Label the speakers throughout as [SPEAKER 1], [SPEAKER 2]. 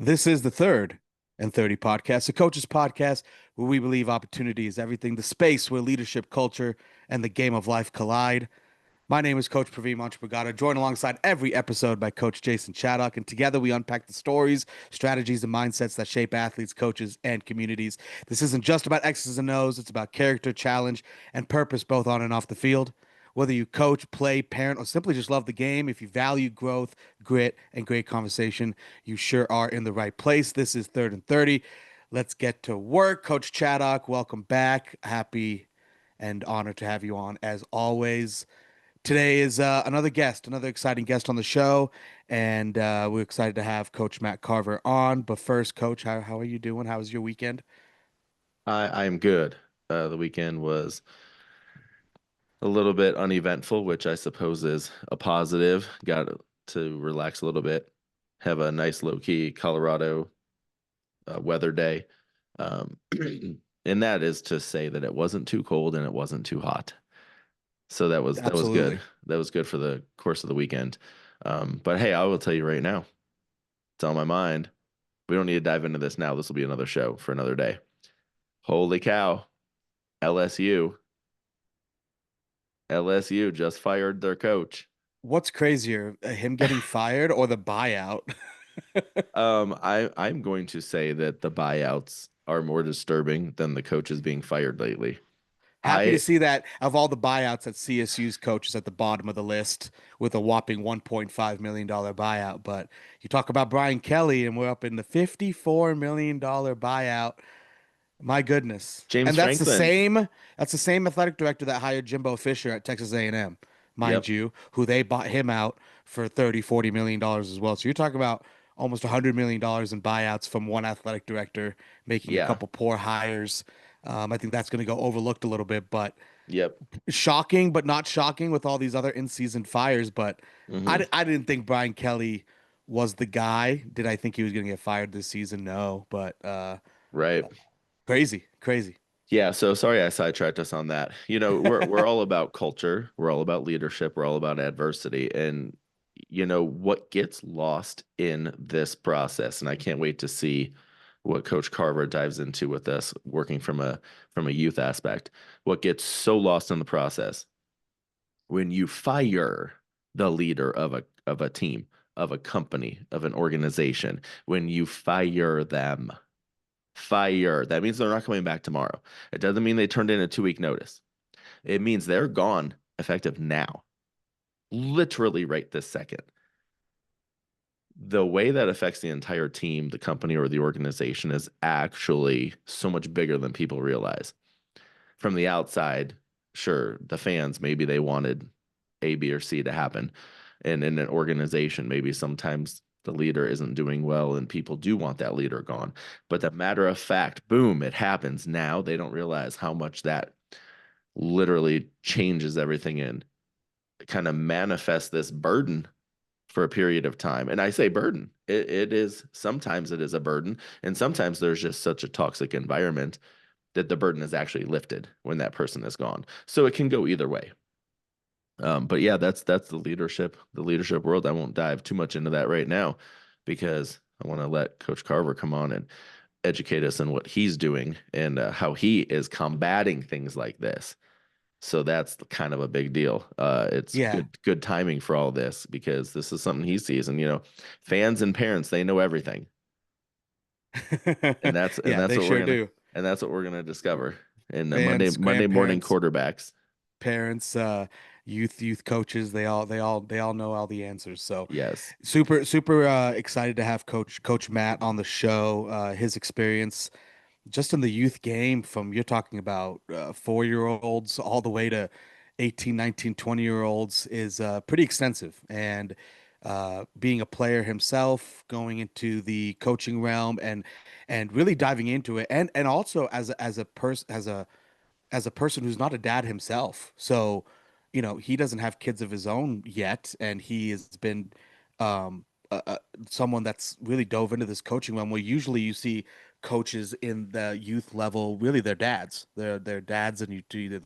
[SPEAKER 1] This is the Third and 30 podcast, the coaches podcast, where we believe opportunity is everything, the space where leadership, culture, and the game of life collide. My name is Coach Praveen Mantripragada, joined alongside every episode by Coach Jason Chaddock, and together we unpack the stories, strategies, and mindsets that shape athletes, coaches, and communities. This isn't just about X's and O's, it's about character, challenge, and purpose both on and off the field. Whether you coach, play, parent, or simply just love the game, if you value growth, grit, and great conversation, you sure are in the right place. This is Third and 30. Let's get to work. Coach Chaddock, welcome back. Happy and honored to have you on as always. Today is another guest, another exciting guest on the show, and we're excited to have Coach Matt Carver on. But first, Coach, how are you doing? How was your weekend?
[SPEAKER 2] I am good. The weekend was a little bit uneventful, which I suppose is a positive. Got to relax a little bit, have a nice low key Colorado weather day. Um, and that is to say that it wasn't too cold and it wasn't too hot. So that was good.
[SPEAKER 1] Absolutely.
[SPEAKER 2] That was good for the course of the weekend. But hey, I will tell you right now, it's on my mind. We don't need to dive into this now. This will be another show for another day. Holy cow, LSU. LSU just fired their coach.
[SPEAKER 1] What's crazier, him getting fired or the buyout?
[SPEAKER 2] I'm going to say that the buyouts are more disturbing than the coaches being fired lately.
[SPEAKER 1] Happy to
[SPEAKER 2] I
[SPEAKER 1] see that of all the buyouts that CSU's coach is at the bottom of the list with a whopping $1.5 million buyout. But you talk about Brian Kelly, and we're up in the $54 million buyout. My goodness.
[SPEAKER 2] James
[SPEAKER 1] And
[SPEAKER 2] Franklin.
[SPEAKER 1] that's the same athletic director that hired Jimbo Fisher at Texas A&M, mind
[SPEAKER 2] Yep.
[SPEAKER 1] you, who they bought him out for 30, $40 million as well. So you're talking about almost $100 million in buyouts from one athletic director making a
[SPEAKER 2] Yeah.
[SPEAKER 1] couple poor hires. I think that's going to go overlooked a little bit, but
[SPEAKER 2] Yep.
[SPEAKER 1] shocking, but not shocking with all these other in-season fires. But
[SPEAKER 2] Hmm.
[SPEAKER 1] I didn't think Brian Kelly was the guy. Did I think he was going to get fired this season? No, but
[SPEAKER 2] Right.
[SPEAKER 1] crazy, crazy.
[SPEAKER 2] Yeah, so sorry I sidetracked us on that. We're all about culture, we're all about leadership, we're all about adversity. And what gets lost in this process, and I can't wait to see what Coach Carver dives into with us working from a youth aspect. What gets so lost in the process when you fire the leader of a team, of a company, of an organization, when you fire them, fire, that means they're not coming back tomorrow. It doesn't mean they turned in a 2 week notice. It means they're gone effective now, literally right this second. The way that affects the entire team, the company, or the organization is actually so much bigger than people realize. From the outside, sure, the fans, maybe they wanted A, B, or C to happen. And in an organization, maybe sometimes the leader isn't doing well and people do want that leader gone. But the matter of fact, boom, it happens now. They don't realize how much that literally changes everything and kind of manifests this burden for a period of time. And I say burden. It is sometimes it is a burden, and sometimes there's just such a toxic environment that the burden is actually lifted when that person is gone. So it can go either way. But yeah, that's the leadership world. I won't dive too much into that right now because I want to let Coach Carver come on and educate us on what he's doing and how he is combating things like this. So that's kind of a big deal. It's
[SPEAKER 1] Yeah.
[SPEAKER 2] good timing for all this because this is something he sees, and fans and parents they know everything, and that's and
[SPEAKER 1] Yeah,
[SPEAKER 2] that's
[SPEAKER 1] they
[SPEAKER 2] what we're
[SPEAKER 1] sure
[SPEAKER 2] gonna
[SPEAKER 1] do.
[SPEAKER 2] and that's what we're gonna discover in the Monday
[SPEAKER 1] Fans,
[SPEAKER 2] Monday morning
[SPEAKER 1] grandparents,
[SPEAKER 2] quarterbacks.
[SPEAKER 1] parents, youth coaches, they all know all the answers. So
[SPEAKER 2] Yes.
[SPEAKER 1] super excited to have Coach Matt on the show. His experience just in the youth game from you're talking about 4 year olds all the way to 18, 19, 20 year olds is pretty extensive. And being a player himself, going into the coaching realm and really diving into it, and also as a person who's not a dad himself. So, he doesn't have kids of his own yet, and he has been um, someone that's really dove into this coaching realm. Where usually you see coaches in the youth level, really their dads. They're dads, and you do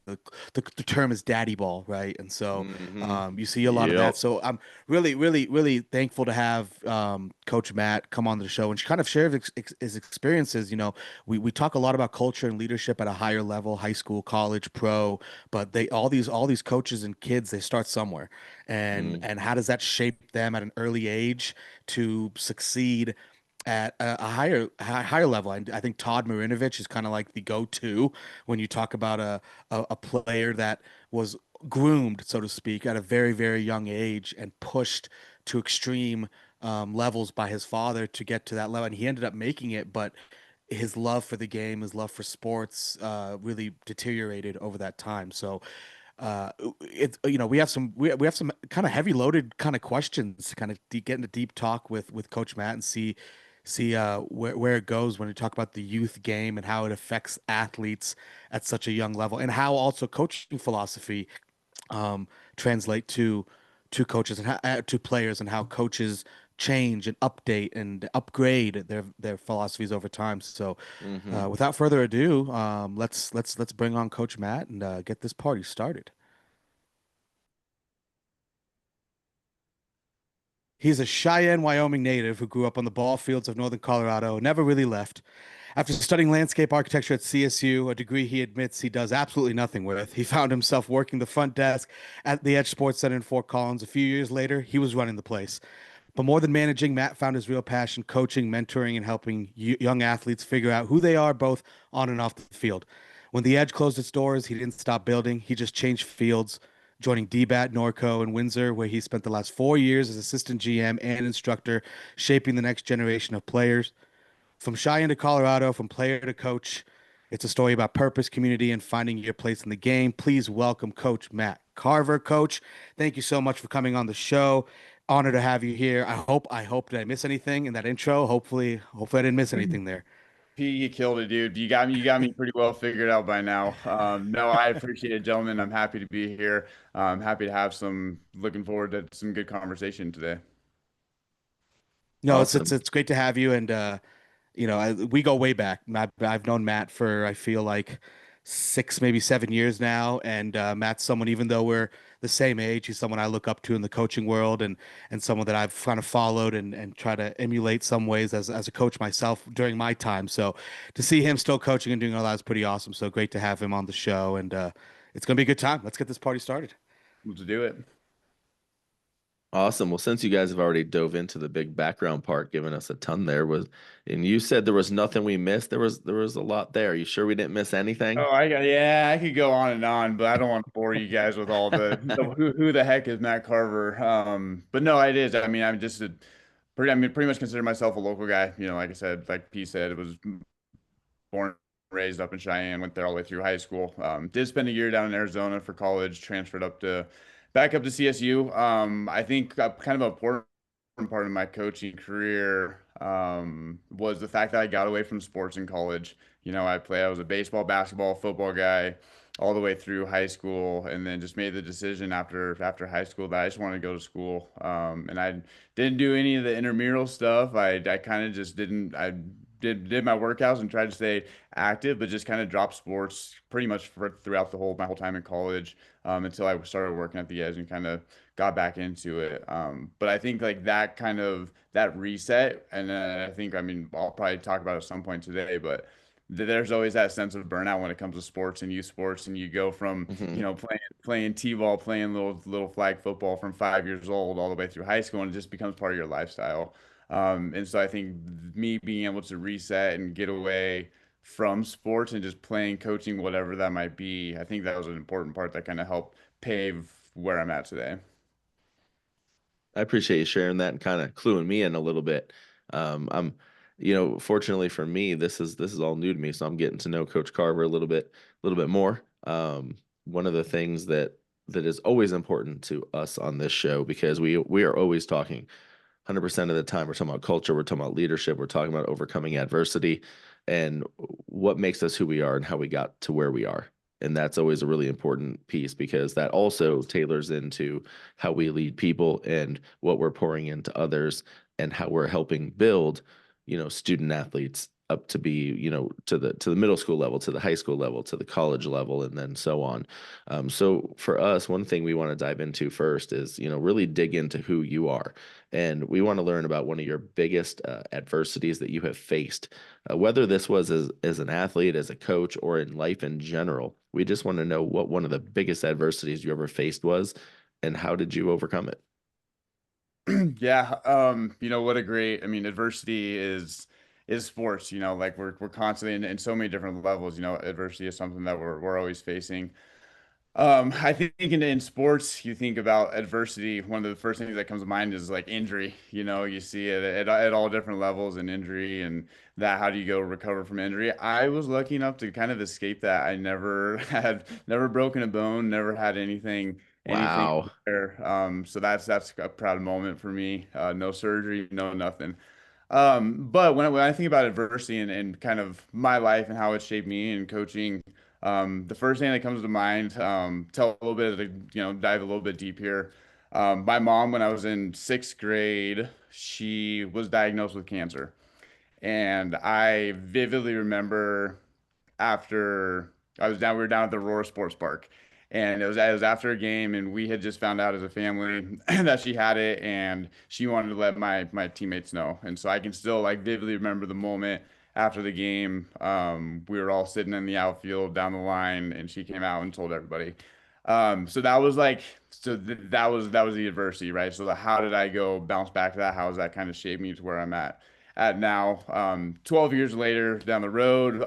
[SPEAKER 1] the term is daddy ball, right? And so
[SPEAKER 2] Mm-hmm.
[SPEAKER 1] you see a lot of that.
[SPEAKER 2] Yep.
[SPEAKER 1] So I'm really thankful to have Coach Matt come on the show and kind of share his experiences. We talk a lot about culture and leadership at a higher level, high school, college, pro, but they all these coaches and kids, they start somewhere, and how does that shape them at an early age to succeed at a higher level. I think Todd Marinovich is kind of like the go-to when you talk about a player that was groomed, so to speak, at a very young age and pushed to extreme levels by his father to get to that level, and he ended up making it, but his love for the game, his love for sports, really deteriorated over that time. So it's we have some kind of heavy loaded kind of questions to kind of get into deep talk with Coach Matt and see where it goes when we talk about the youth game and how it affects athletes at such a young level, and how also coaching philosophy translate to coaches and to players, and how coaches change and update and upgrade their philosophies over time. So,
[SPEAKER 2] Mm-hmm.
[SPEAKER 1] without further ado, let's bring on Coach Matt and get this party started. He's a Cheyenne, Wyoming native who grew up on the ball fields of Northern Colorado, and never really left. After studying landscape architecture at CSU, a degree he admits he does absolutely nothing with, he found himself working the front desk at the Edge Sports Center in Fort Collins. A few years later, he was running the place. But more than managing, Matt found his real passion coaching, mentoring, and helping young athletes figure out who they are both on and off the field. When the Edge closed its doors, he didn't stop building. He just changed fields, joining DBAT Norco in Windsor, where he spent the last 4 years as assistant GM and instructor, shaping the next generation of players. From Cheyenne to Colorado, from player to coach, it's a story about purpose, community, and finding your place in the game. Please welcome Coach Matt Carver. Coach, thank you so much for coming on the show. Honor to have you here. I hope did I miss anything in that intro? Hopefully I didn't miss anything there.
[SPEAKER 3] P, you killed it, dude. You got me pretty well figured out by now. No, I appreciate it, gentlemen. I'm happy to be here. I'm happy to have looking forward to some good conversation today.
[SPEAKER 1] No, it's
[SPEAKER 2] Awesome.
[SPEAKER 1] it's great to have you, and we go way back. I've known Matt for, I feel like, 6, maybe 7 years now, and Matt's someone, even though we're the same age, he's someone I look up to in the coaching world, and someone that I've kind of followed and try to emulate some ways as a coach myself during my time. So to see him still coaching and doing all that is pretty awesome. So great to have him on the show, and it's gonna be a good time. Let's get this party started.
[SPEAKER 3] Let's do it.
[SPEAKER 2] Awesome. Well, since you guys have already dove into the big background part, giving us a ton there was, and you said there was nothing we missed. There was a lot there. You sure we didn't miss anything?
[SPEAKER 3] Oh, yeah, I could go on and on, but I don't want to bore you guys with all who the heck is Matt Carver. But no, it is. I mean, pretty much consider myself a local guy. Like I said, like P said, it was born and raised up in Cheyenne, went there all the way through high school. Did spend a year down in Arizona for college, transferred back up to CSU. I think kind of an important part of my coaching career was the fact that I got away from sports in college. I was a baseball, basketball, football guy all the way through high school, and then just made the decision after high school that I just wanted to go to school. And I didn't do any of the intramural stuff. I kind of just didn't. I did my workouts and tried to stay active, but just kind of dropped sports pretty much throughout my whole time in college, until I started working at the Edge and kind of got back into it. But I think like that reset, and I think, I mean, I'll probably talk about it at some point today, but there's always that sense of burnout when it comes to sports and youth sports, and you go from
[SPEAKER 2] Hmm.
[SPEAKER 3] playing t-ball, playing little flag football from 5 years old all the way through high school, and it just becomes part of your lifestyle. And so I think me being able to reset and get away from sports and just playing, coaching, whatever that might be, I think that was an important part that kind of helped pave where I'm at today.
[SPEAKER 2] I appreciate you sharing that and kind of cluing me in a little bit. I'm, fortunately for me, this is all new to me, so I'm getting to know Coach Carver a little bit more. One of the things that is always important to us on this show, because we are always talking 100% of the time. We're talking about culture, we're talking about leadership, we're talking about overcoming adversity, and what makes us who we are and how we got to where we are. And that's always a really important piece, because that also tailors into how we lead people and what we're pouring into others, and how we're helping build, student athletes up to be, to the middle school level, to the high school level, to the college level, and then so on. So for us, one thing we want to dive into first is, really dig into who you are. And we want to learn about one of your biggest adversities that you have faced, whether this was as an athlete, as a coach, or in life in general. We just want to know what one of the biggest adversities you ever faced was, and how did you overcome it?
[SPEAKER 3] Yeah, what a great, I mean, adversity is sports, like we're constantly in so many different levels, adversity is something that we're always facing. I think in sports, you think about adversity. One of the first things that comes to mind is like injury. You see it at all different levels in injury and that how do you go recover from injury? I was lucky enough to kind of escape that. I never never broken a bone, never had anything
[SPEAKER 2] Wow.
[SPEAKER 3] there. So that's a proud moment for me. No surgery, no nothing. But when I think about adversity and kind of my life and how it shaped me in coaching, the first thing that comes to mind, tell a little bit of the, dive a little bit deep here. My mom, when I was in sixth grade, she was diagnosed with cancer. And I vividly remember after we were down at the Aurora Sports Park, and it was after a game, and we had just found out as a family that she had it, and she wanted to let my teammates know, and so I can still like vividly remember the moment after the game. We were all sitting in the outfield down the line, and she came out and told everybody. So that was like that was the adversity, right? So how did I go bounce back to that? How has that kind of shaped me to where I'm at now? 12 years later down the road,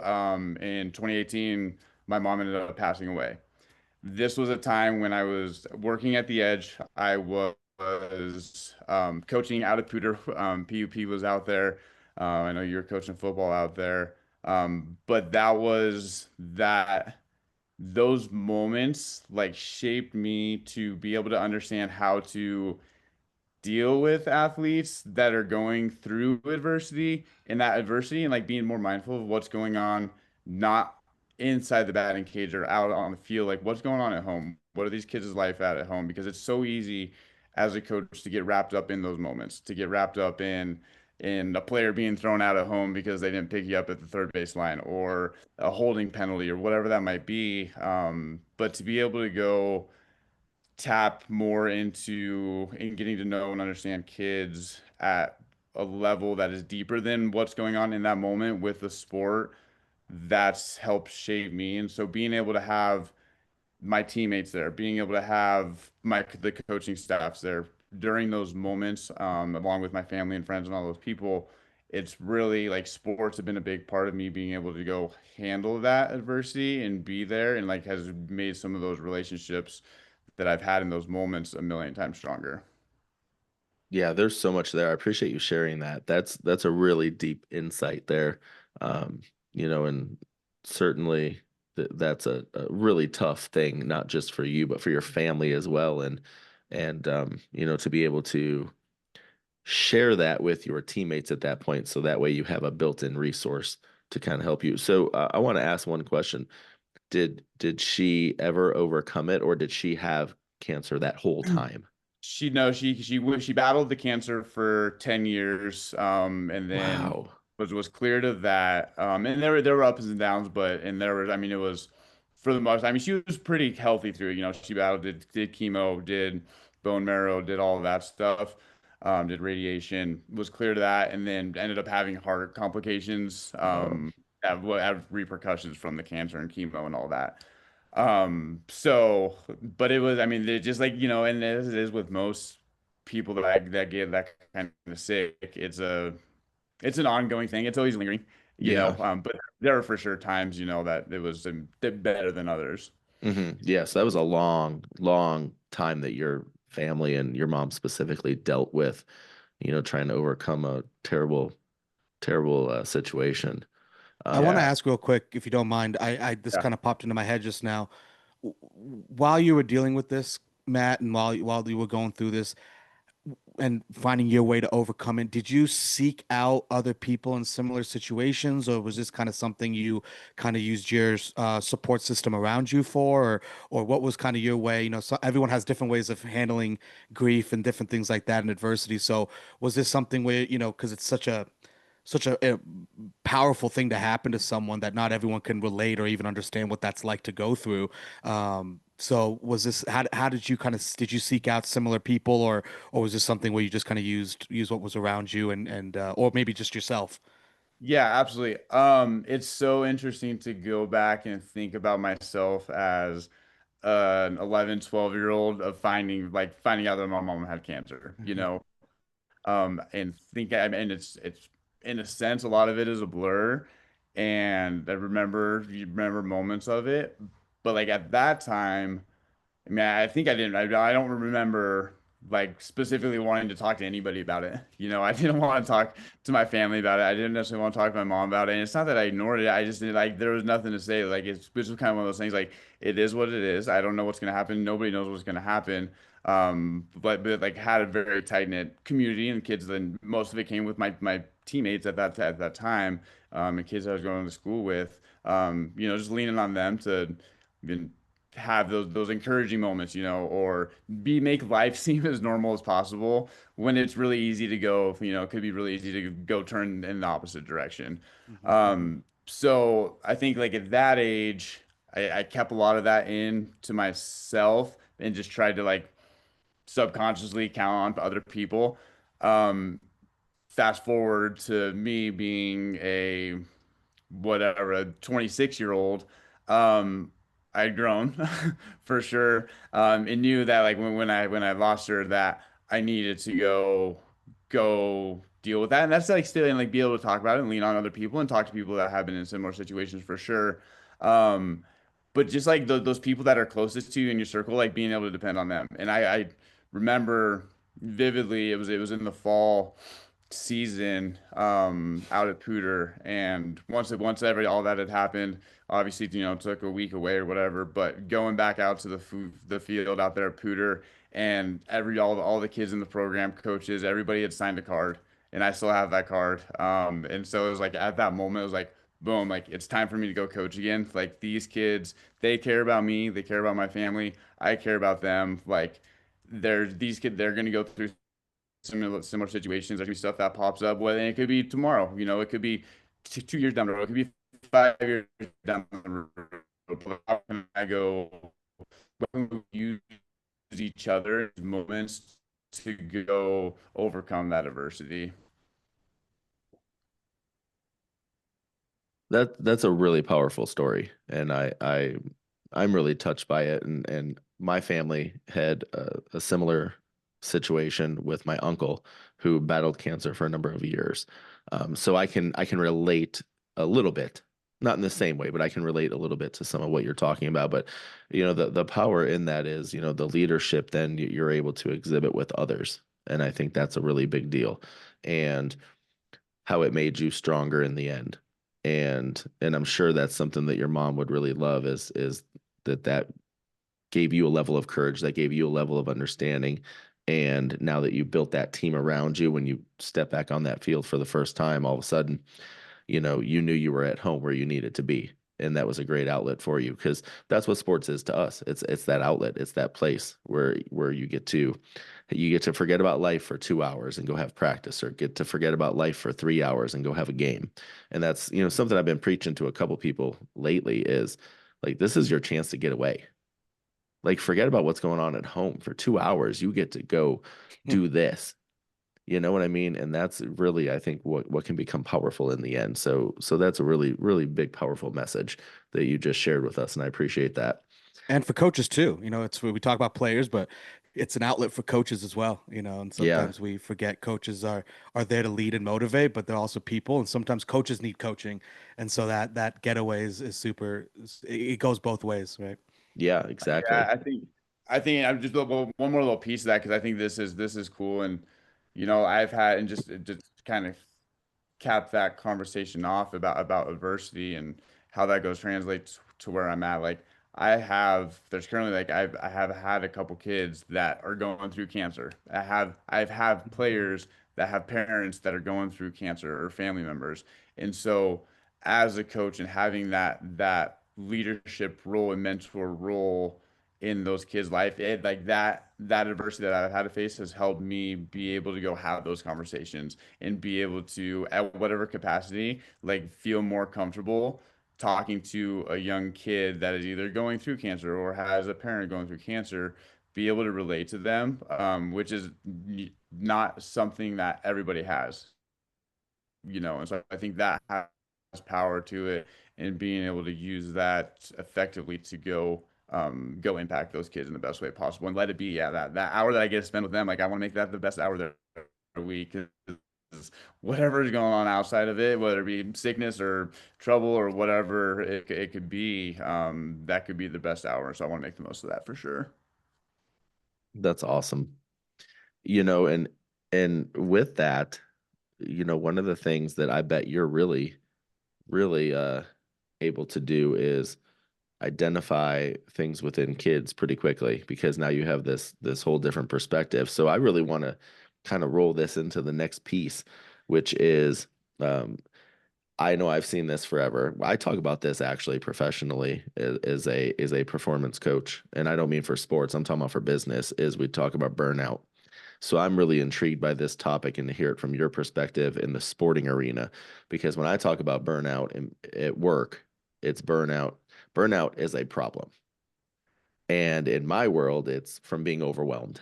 [SPEAKER 3] in 2018, my mom ended up passing away. This was a time when I was working at the edge. I was coaching out of Pooter. PUP was out there. I know you're coaching football out there. But those moments like shaped me to be able to understand how to deal with athletes that are going through adversity and like being more mindful of what's going on, not inside the batting cage or out on the field, like what's going on at home. What are these kids' life at home? Because it's so easy as a coach to get wrapped up in those moments, to get wrapped up in a player being thrown out at home because they didn't pick you up at the third base line or a holding penalty or whatever that might be. But to be able to go tap more into and getting to know and understand kids at a level that is deeper than what's going on in that moment with the sport, that's helped shape me. And so being able to have my teammates there, being able to have the coaching staffs there during those moments, along with my family and friends and all those people, it's really like sports have been a big part of me being able to go handle that adversity and be there and like has made some of those relationships that I've had in those moments a million times stronger.
[SPEAKER 2] Yeah, there's so much there. I appreciate you sharing that. That's a really deep insight there. Um, and certainly that's a really tough thing, not just for you, but for your family as well. And to be able to share that with your teammates at that point, so that way you have a built-in resource to kind of help you. So I want to ask one question. Did she ever overcome it, or did she have cancer that whole time?
[SPEAKER 3] She no, she battled the cancer for 10 years, and then
[SPEAKER 2] Wow.
[SPEAKER 3] was cleared of that. And there were ups and downs, but and there was, I mean, it was for the most. I mean, she was pretty healthy through it. She battled, did chemo, did bone marrow, did all of that stuff, did radiation, was cleared of that, and then ended up having heart complications,
[SPEAKER 2] Oh,
[SPEAKER 3] have repercussions from the cancer and chemo and all that. But it was, I mean, it just like, and as it is with most people that get that kind of sick, it's an ongoing thing. It's always lingering,
[SPEAKER 2] yeah.
[SPEAKER 3] but there are for sure times, that it was better than others.
[SPEAKER 2] Yeah, so that was a long, long time that your family and your mom specifically dealt with, trying to overcome a terrible, terrible situation.
[SPEAKER 1] I want to
[SPEAKER 3] Yeah.
[SPEAKER 2] Um,
[SPEAKER 1] ask real quick, if you don't mind. I this
[SPEAKER 3] Yeah.
[SPEAKER 1] kind of popped into my head just now. While you were dealing with this, Matt, and while you were going through this and finding your way to overcome it, did you seek out other people in similar situations, or was this kind of something you kind of used your support system around you for, or what was kind of your way? So everyone has different ways of handling grief and different things like that and adversity. So was this something where, because it's such a powerful thing to happen to someone that not everyone can relate or even understand what that's like to go through. So was this how did you kind of did you seek out similar people, or was this something where you just kind of used what was around you and or maybe just yourself?
[SPEAKER 3] Yeah, absolutely. It's so interesting to go back and think about myself as an 11, 12-year old of finding out that my mom had cancer,
[SPEAKER 1] Hmm.
[SPEAKER 3] and think, I mean, it's in a sense, a lot of it is a blur. And you remember moments of it, but like at that time, I mean, I think I didn't. I don't remember like specifically wanting to talk to anybody about it. I didn't want to talk to my family about it. I didn't necessarily want to talk to my mom about it. And it's not that I ignored it. I just didn't like there was nothing to say. Like this was kind of one of those things. Like it is what it is. I don't know what's gonna happen. Nobody knows what's gonna happen. But like had a very tight knit community and kids. Then most of it came with my teammates at that time, and kids I was going to school with. Just leaning on them to have those encouraging moments, or make life seem as normal as possible when it's really easy to go, it could be really easy to go turn in the opposite direction.
[SPEAKER 1] Hmm.
[SPEAKER 3] So I think like at that age, I kept a lot of that in to myself and just tried to like subconsciously count on other people. Um, Fast forward to me being a whatever, a 26-year-old, um, I'd grown for sure, and knew that like when I lost her, that I needed to go deal with that, and that's like still and like be able to talk about it and lean on other people and talk to people that have been in similar situations for sure. Um, but just like those people that are closest to you in your circle, like being able to depend on them. And I remember vividly, it was in the fall season out at Pooter, and once all that had happened, obviously it took a week away or whatever, but going back out to the field out there at Pooter, and all the kids in the program, coaches, everybody had signed a card, and I still have that card. And so it was like at that moment it was like boom, like it's time for me to go coach again. Like these kids, they care about me, they care about my family, I care about them. Like these kids, they're gonna go through similar situations. There's gonna be stuff that pops up. Well, and it could be tomorrow. It could be 2 years down the road. It could be 5 years down the road. But how can I go? How can we use each other's moments to go overcome that adversity?
[SPEAKER 2] That's a really powerful story, and I'm really touched by it. And my family had a similar situation with my uncle who battled cancer for a number of years. So I can relate a little bit, not in the same way, but I can relate a little bit to some of what you're talking about. But the power in that is the leadership then you're able to exhibit with others, and I think that's a really big deal. And how it made you stronger in the end. And I'm sure that's something that your mom would really love is that gave you a level of courage, that gave you a level of understanding. And now that you built that team around you, when you step back on that field for the first time, all of a sudden, you knew you were at home where you needed to be. And that was a great outlet for you because that's what sports is to us. It's that outlet. It's that place where you get to forget about life for 2 hours and go have practice, or get to forget about life for 3 hours and go have a game. And that's something I've been preaching to a couple people lately is like this is your chance to get away. Like forget about what's going on at home for 2 hours. You get to go do this. You know what I mean? And that's really, I think, what can become powerful in the end. So that's a really, really big, powerful message that you just shared with us, and I appreciate that.
[SPEAKER 1] And for coaches too, it's we talk about players, but it's an outlet for coaches as well, and
[SPEAKER 2] Yeah,
[SPEAKER 1] sometimes we forget coaches are there to lead and motivate, but they're also people, and sometimes coaches need coaching. And so that getaway is super, it goes both ways, right?
[SPEAKER 2] yeah,
[SPEAKER 3] Yeah,
[SPEAKER 2] exactly.
[SPEAKER 3] I think I'm just one more little piece of that because I think this is cool. And I've had and just kind of cap that conversation off about adversity and how that goes translates to where I'm at. Like there's currently like I have had a couple kids that are going through cancer. I've players that have parents that are going through cancer or family members. And so as a coach and having that leadership role and mentor role in those kids' life, like that that adversity that I've had to face has helped me be able to go have those conversations and be able to, at whatever capacity, like feel more comfortable talking to a young kid that is either going through cancer or has a parent going through cancer, be able to relate to them, which is not something that everybody has, and so I think that has power to it, and being able to use that effectively to go impact those kids in the best way possible and let it be, yeah, that hour that I get to spend with them, like I want to make that the best hour of their week. 'Cause whatever is going on outside of it, whether it be sickness or trouble or whatever it could be, that could be the best hour. So I want to make the most of that for sure.
[SPEAKER 2] That's awesome. And with that, one of the things that I bet you're really, really able to do is identify things within kids pretty quickly, because now you have this whole different perspective. So I really want to kind of roll this into the next piece, which is I know I've seen this forever. I talk about this actually professionally as a performance coach, and I don't mean for sports. I'm talking about for business. Is we talk about burnout. So I'm really intrigued by this topic and to hear it from your perspective in the sporting arena, because when I talk about burnout at work, it's burnout. Burnout is a problem. And in my world, it's from being overwhelmed.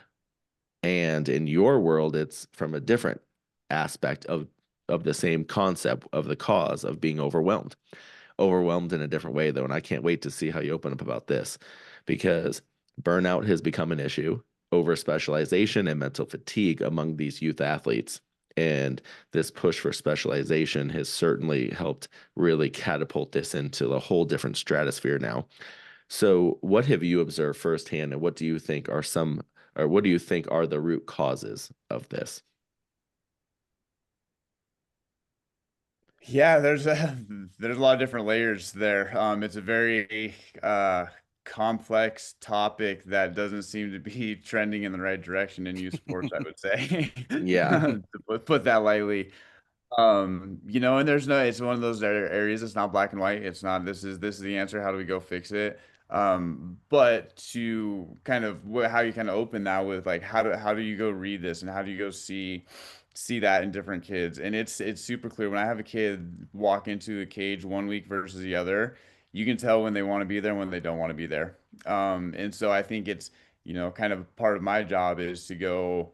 [SPEAKER 2] And in your world, it's from a different aspect of the same concept of the cause of being overwhelmed. Overwhelmed in a different way, though. And I can't wait to see how you open up about this, because burnout has become an issue, over specialization and mental fatigue among these youth athletes. And this push for specialization has certainly helped really catapult this into a whole different stratosphere now. So, what have you observed firsthand, and what do you think are what do you think are the root causes of this?
[SPEAKER 3] Yeah, there's a lot of different layers there. It's a very complex topic that doesn't seem to be trending in the right direction in youth sports, I would say,
[SPEAKER 2] Yeah.
[SPEAKER 3] to put that lightly. And it's one of those areas. It's not black and white. It's not, this is the answer. How do we go fix it? But to kind of how you kind of open that with like, how do you go read this, and how do you go see that in different kids? And it's super clear when I have a kid walk into a cage one week versus the other, you can tell when they want to be there and when they don't want to be there. And so I think it's, kind of part of my job is to go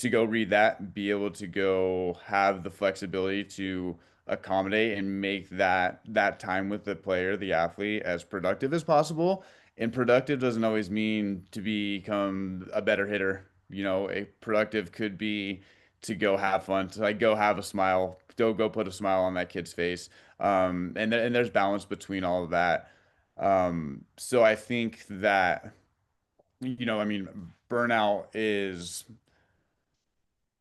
[SPEAKER 3] read that, be able to go have the flexibility to accommodate and make that time with the player, the athlete, as productive as possible. And productive doesn't always mean to become a better hitter. A productive could be to go have fun, to like go have a smile, go put a smile on that kid's face. And there's balance between all of that. So I think that, I mean, burnout is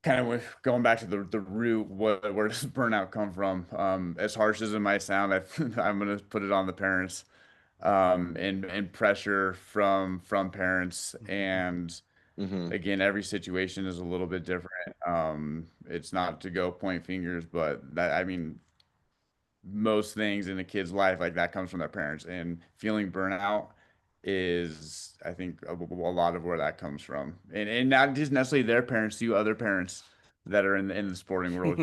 [SPEAKER 3] kind of going back to the root. Where does burnout come from? As harsh as it might sound, I'm going to put it on the parents, and pressure from parents. And
[SPEAKER 2] Hmm.
[SPEAKER 3] again, every situation is a little bit different. It's not to go point fingers, but that, I mean, most things in a kid's life like that comes from their parents, and feeling burnout is, I think, a lot of where that comes from. And not just necessarily their parents, to other parents that are in the sporting world,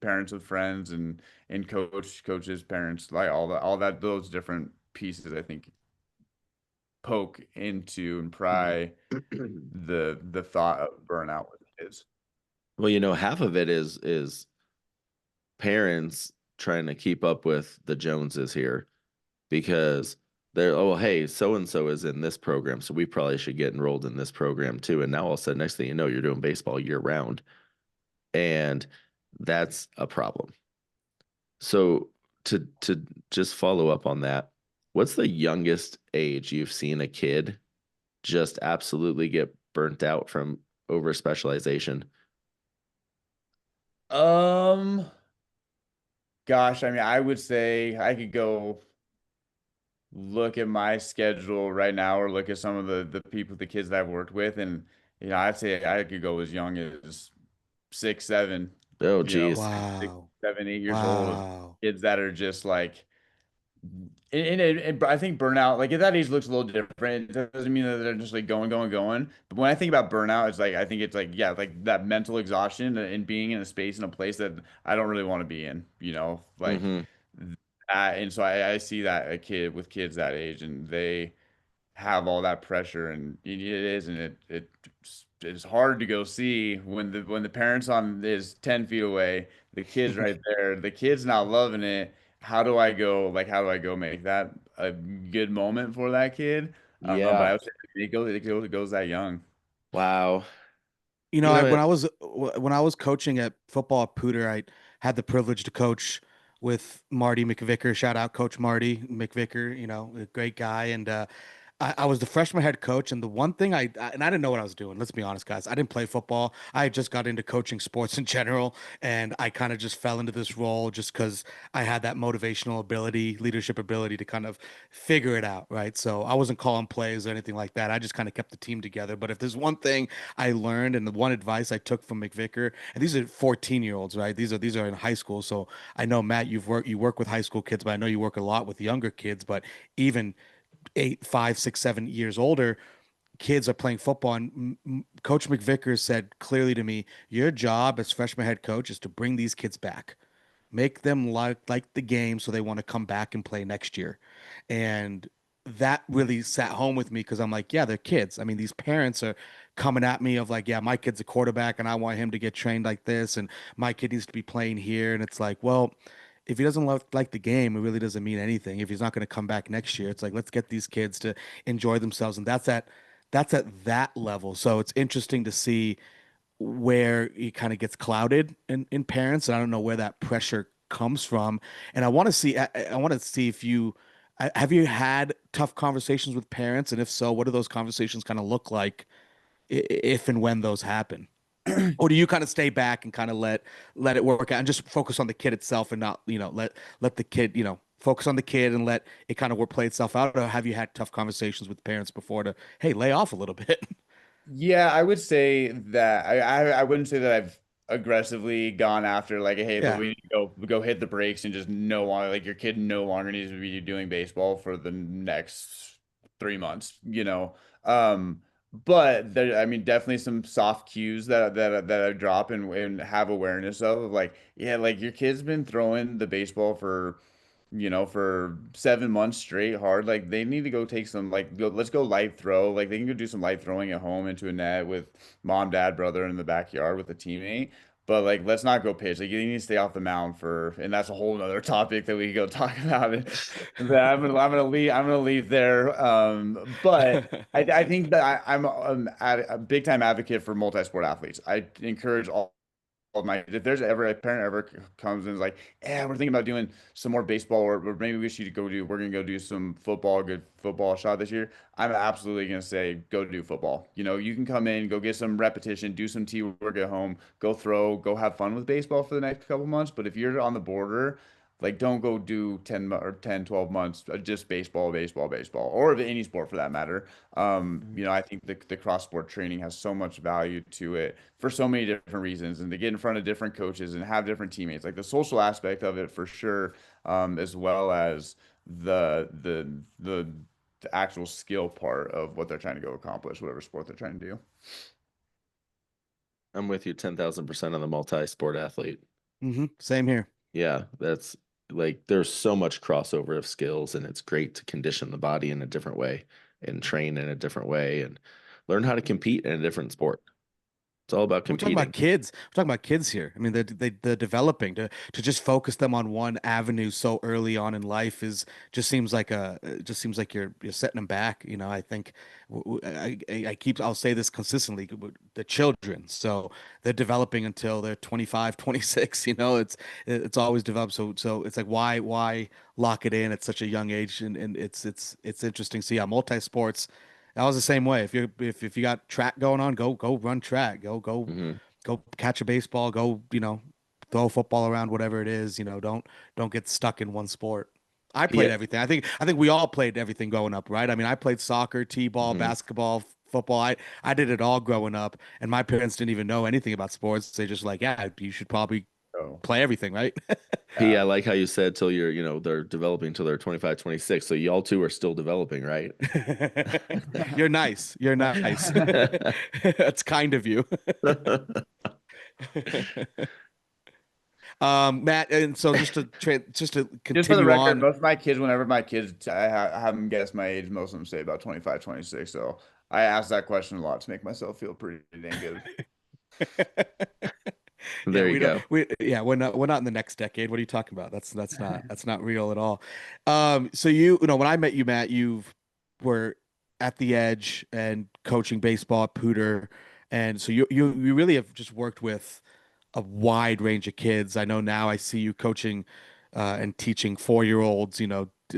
[SPEAKER 3] parents of friends, and coaches parents, like all that those different pieces, I think, poke into and pry the thought of burnout with kids.
[SPEAKER 2] Well, half of it is parents trying to keep up with the Joneses here, because they're, oh, hey, so and so is in this program, so we probably should get enrolled in this program too. And now all of a sudden, next thing you know, you're doing baseball year round, and that's a problem. So to just follow up on that, what's the youngest age you've seen a kid just absolutely get burnt out from over specialization?
[SPEAKER 3] Um, Gosh, I mean, I would say I could go look at my schedule right now, or look at some of the kids that I've worked with, and I'd say I could go as young as 6, 7,
[SPEAKER 2] Oh,
[SPEAKER 3] you know,
[SPEAKER 2] geez.
[SPEAKER 3] 6,
[SPEAKER 1] Wow.
[SPEAKER 3] 7, 8 years old, of
[SPEAKER 1] Wow.
[SPEAKER 3] kids that are just like and I think burnout, like at that age, looks a little different. It doesn't mean that they're just like going, going, going. But when I think about burnout, it's like I think it's like yeah, like that mental exhaustion and being in a space in a place that I don't really want to be in. Like
[SPEAKER 2] Hmm.
[SPEAKER 3] that. And so I see that a kid with kids that age, and they have all that pressure, and it is, and it's hard to go see when the parents on is 10 feet away, the kid's right there, the kid's not loving it. How do I go make that a good moment for that kid? But
[SPEAKER 2] Yeah.
[SPEAKER 3] I would say it goes that young.
[SPEAKER 2] Wow.
[SPEAKER 1] You know,
[SPEAKER 2] You know
[SPEAKER 1] when
[SPEAKER 2] it.
[SPEAKER 1] I was coaching at football at Pooter, I had the privilege to coach with Marty McVicker. Shout out Coach Marty McVicker, a great guy. And I was the freshman head coach, and the one thing and I didn't know what I was doing. Let's be honest, guys. I didn't play football. I just got into coaching sports in general, and I kind of just fell into this role just because I had that motivational ability, leadership ability to kind of figure it out, right? So I wasn't calling plays or anything like that. I just kind of kept the team together. But if there's one thing I learned, and the one advice I took from McVicker, and these are 14-year-olds, right? These are in high school. So I know Matt, you work with high school kids, but I know you work a lot with younger kids, but even 8, 5, 6, 7 years older, kids are playing football. And Coach McVicker said clearly to me, your job as freshman head coach is to bring these kids back, make them like the game so they want to come back and play next year. And that really sat home with me because I'm like, yeah, they're kids. I mean, these parents are coming at me of like, yeah, my kid's a quarterback and I want him to get trained like this, and my kid needs to be playing here. And it's like, well, if he doesn't like the game, it really doesn't mean anything. If he's not going to come back next year, it's like, let's get these kids to enjoy themselves. And that's at that level. So it's interesting to see where he kind of gets clouded in parents, and I don't know where that pressure comes from. And I want to see if have you had tough conversations with parents, and if so, what do those conversations kind of look like if and when those happen? Or do you kind of stay back and kind of let it work out and just focus on the kid itself and not, let the kid, focus on the kid and let it kind of work play itself out? Or have you had tough conversations with parents before to, hey, lay off a little bit?
[SPEAKER 3] Yeah, I would say that I wouldn't say that I've aggressively gone after like, hey, look,
[SPEAKER 1] Yeah.
[SPEAKER 3] we need to go hit the brakes and just no longer like your kid no longer needs to be doing baseball for the next 3 months, you know. But there, I mean, definitely some soft cues that I drop and have awareness of like, yeah, like your kid's been throwing the baseball for 7 months straight hard. Like they need to go take some let's go light throw. Like they can go do some light throwing at home into a net with mom, dad, brother in the backyard with a teammate. But like let's not go pitch. Like you need to stay off the mound and that's a whole other topic that we could go talk about it. That I'm gonna leave there. But I think that I'm a big time advocate for multi-sport athletes. I encourage all my if there's ever a parent ever comes and is like, yeah, we're thinking about doing some more baseball, or maybe we should we're gonna go do some football, good football shot this year. I'm absolutely gonna say go do football. You can come in, go get some repetition, do some T work at home, go throw, go have fun with baseball for the next couple months. But if you're on the border, like don't go do 12 months just baseball, baseball, baseball, or any sport for that matter. I think the cross sport training has so much value to it for so many different reasons, and to get in front of different coaches and have different teammates, like the social aspect of it for sure, as well as the actual skill part of what they're trying to go accomplish, whatever sport they're trying to do.
[SPEAKER 2] I'm with you 10,000% on the multi-sport athlete.
[SPEAKER 1] Same here.
[SPEAKER 2] Yeah, that's like there's so much crossover of skills, and it's great to condition the body in a different way and train in a different way and learn how to compete in a different sport. It's all about
[SPEAKER 1] We're talking about
[SPEAKER 2] competing.
[SPEAKER 1] kids. We're talking about kids here. I mean, they're developing to just focus them on one avenue so early on in life is just seems like it just seems like you're setting them back. I think I'll say this consistently, the children. So they're developing until they're 25, 26. It's always developed. So it's like why lock it in at such a young age? And it's interesting. See, yeah, multi sports. That was the same way. If you got track going on, go run track.
[SPEAKER 2] Hmm.
[SPEAKER 1] Go catch a baseball. Go throw a football around. Whatever it is, don't get stuck in one sport. I played
[SPEAKER 2] Yeah.
[SPEAKER 1] everything. I think we all played everything growing up, right? I mean, I played soccer, t-ball,
[SPEAKER 2] Hmm.
[SPEAKER 1] basketball, football. I did it all growing up, and my parents didn't even know anything about sports. They just like, yeah, you should probably
[SPEAKER 3] Oh,
[SPEAKER 1] play everything, right?
[SPEAKER 2] Yeah, I
[SPEAKER 3] yeah.
[SPEAKER 2] like how you said till you're, they're developing till they're 25, 26. So y'all two are still developing, right?
[SPEAKER 1] You're nice. You're nice. That's kind of you. Matt, and so just to
[SPEAKER 3] Just for the
[SPEAKER 1] continue
[SPEAKER 3] record,
[SPEAKER 1] on.
[SPEAKER 3] most of my kids, whenever my kids, I have them guess my age, most of them say about 25, 26. So I ask that question a lot to make myself feel pretty dang good.
[SPEAKER 1] Yeah,
[SPEAKER 2] There you go.
[SPEAKER 1] we're not in the next decade. What are you talking about? That's not real at all. So when I met you, Matt, you were at the edge and coaching baseball at Pooter, and so you really have just worked with a wide range of kids. I know now I see you coaching and teaching 4-year-olds,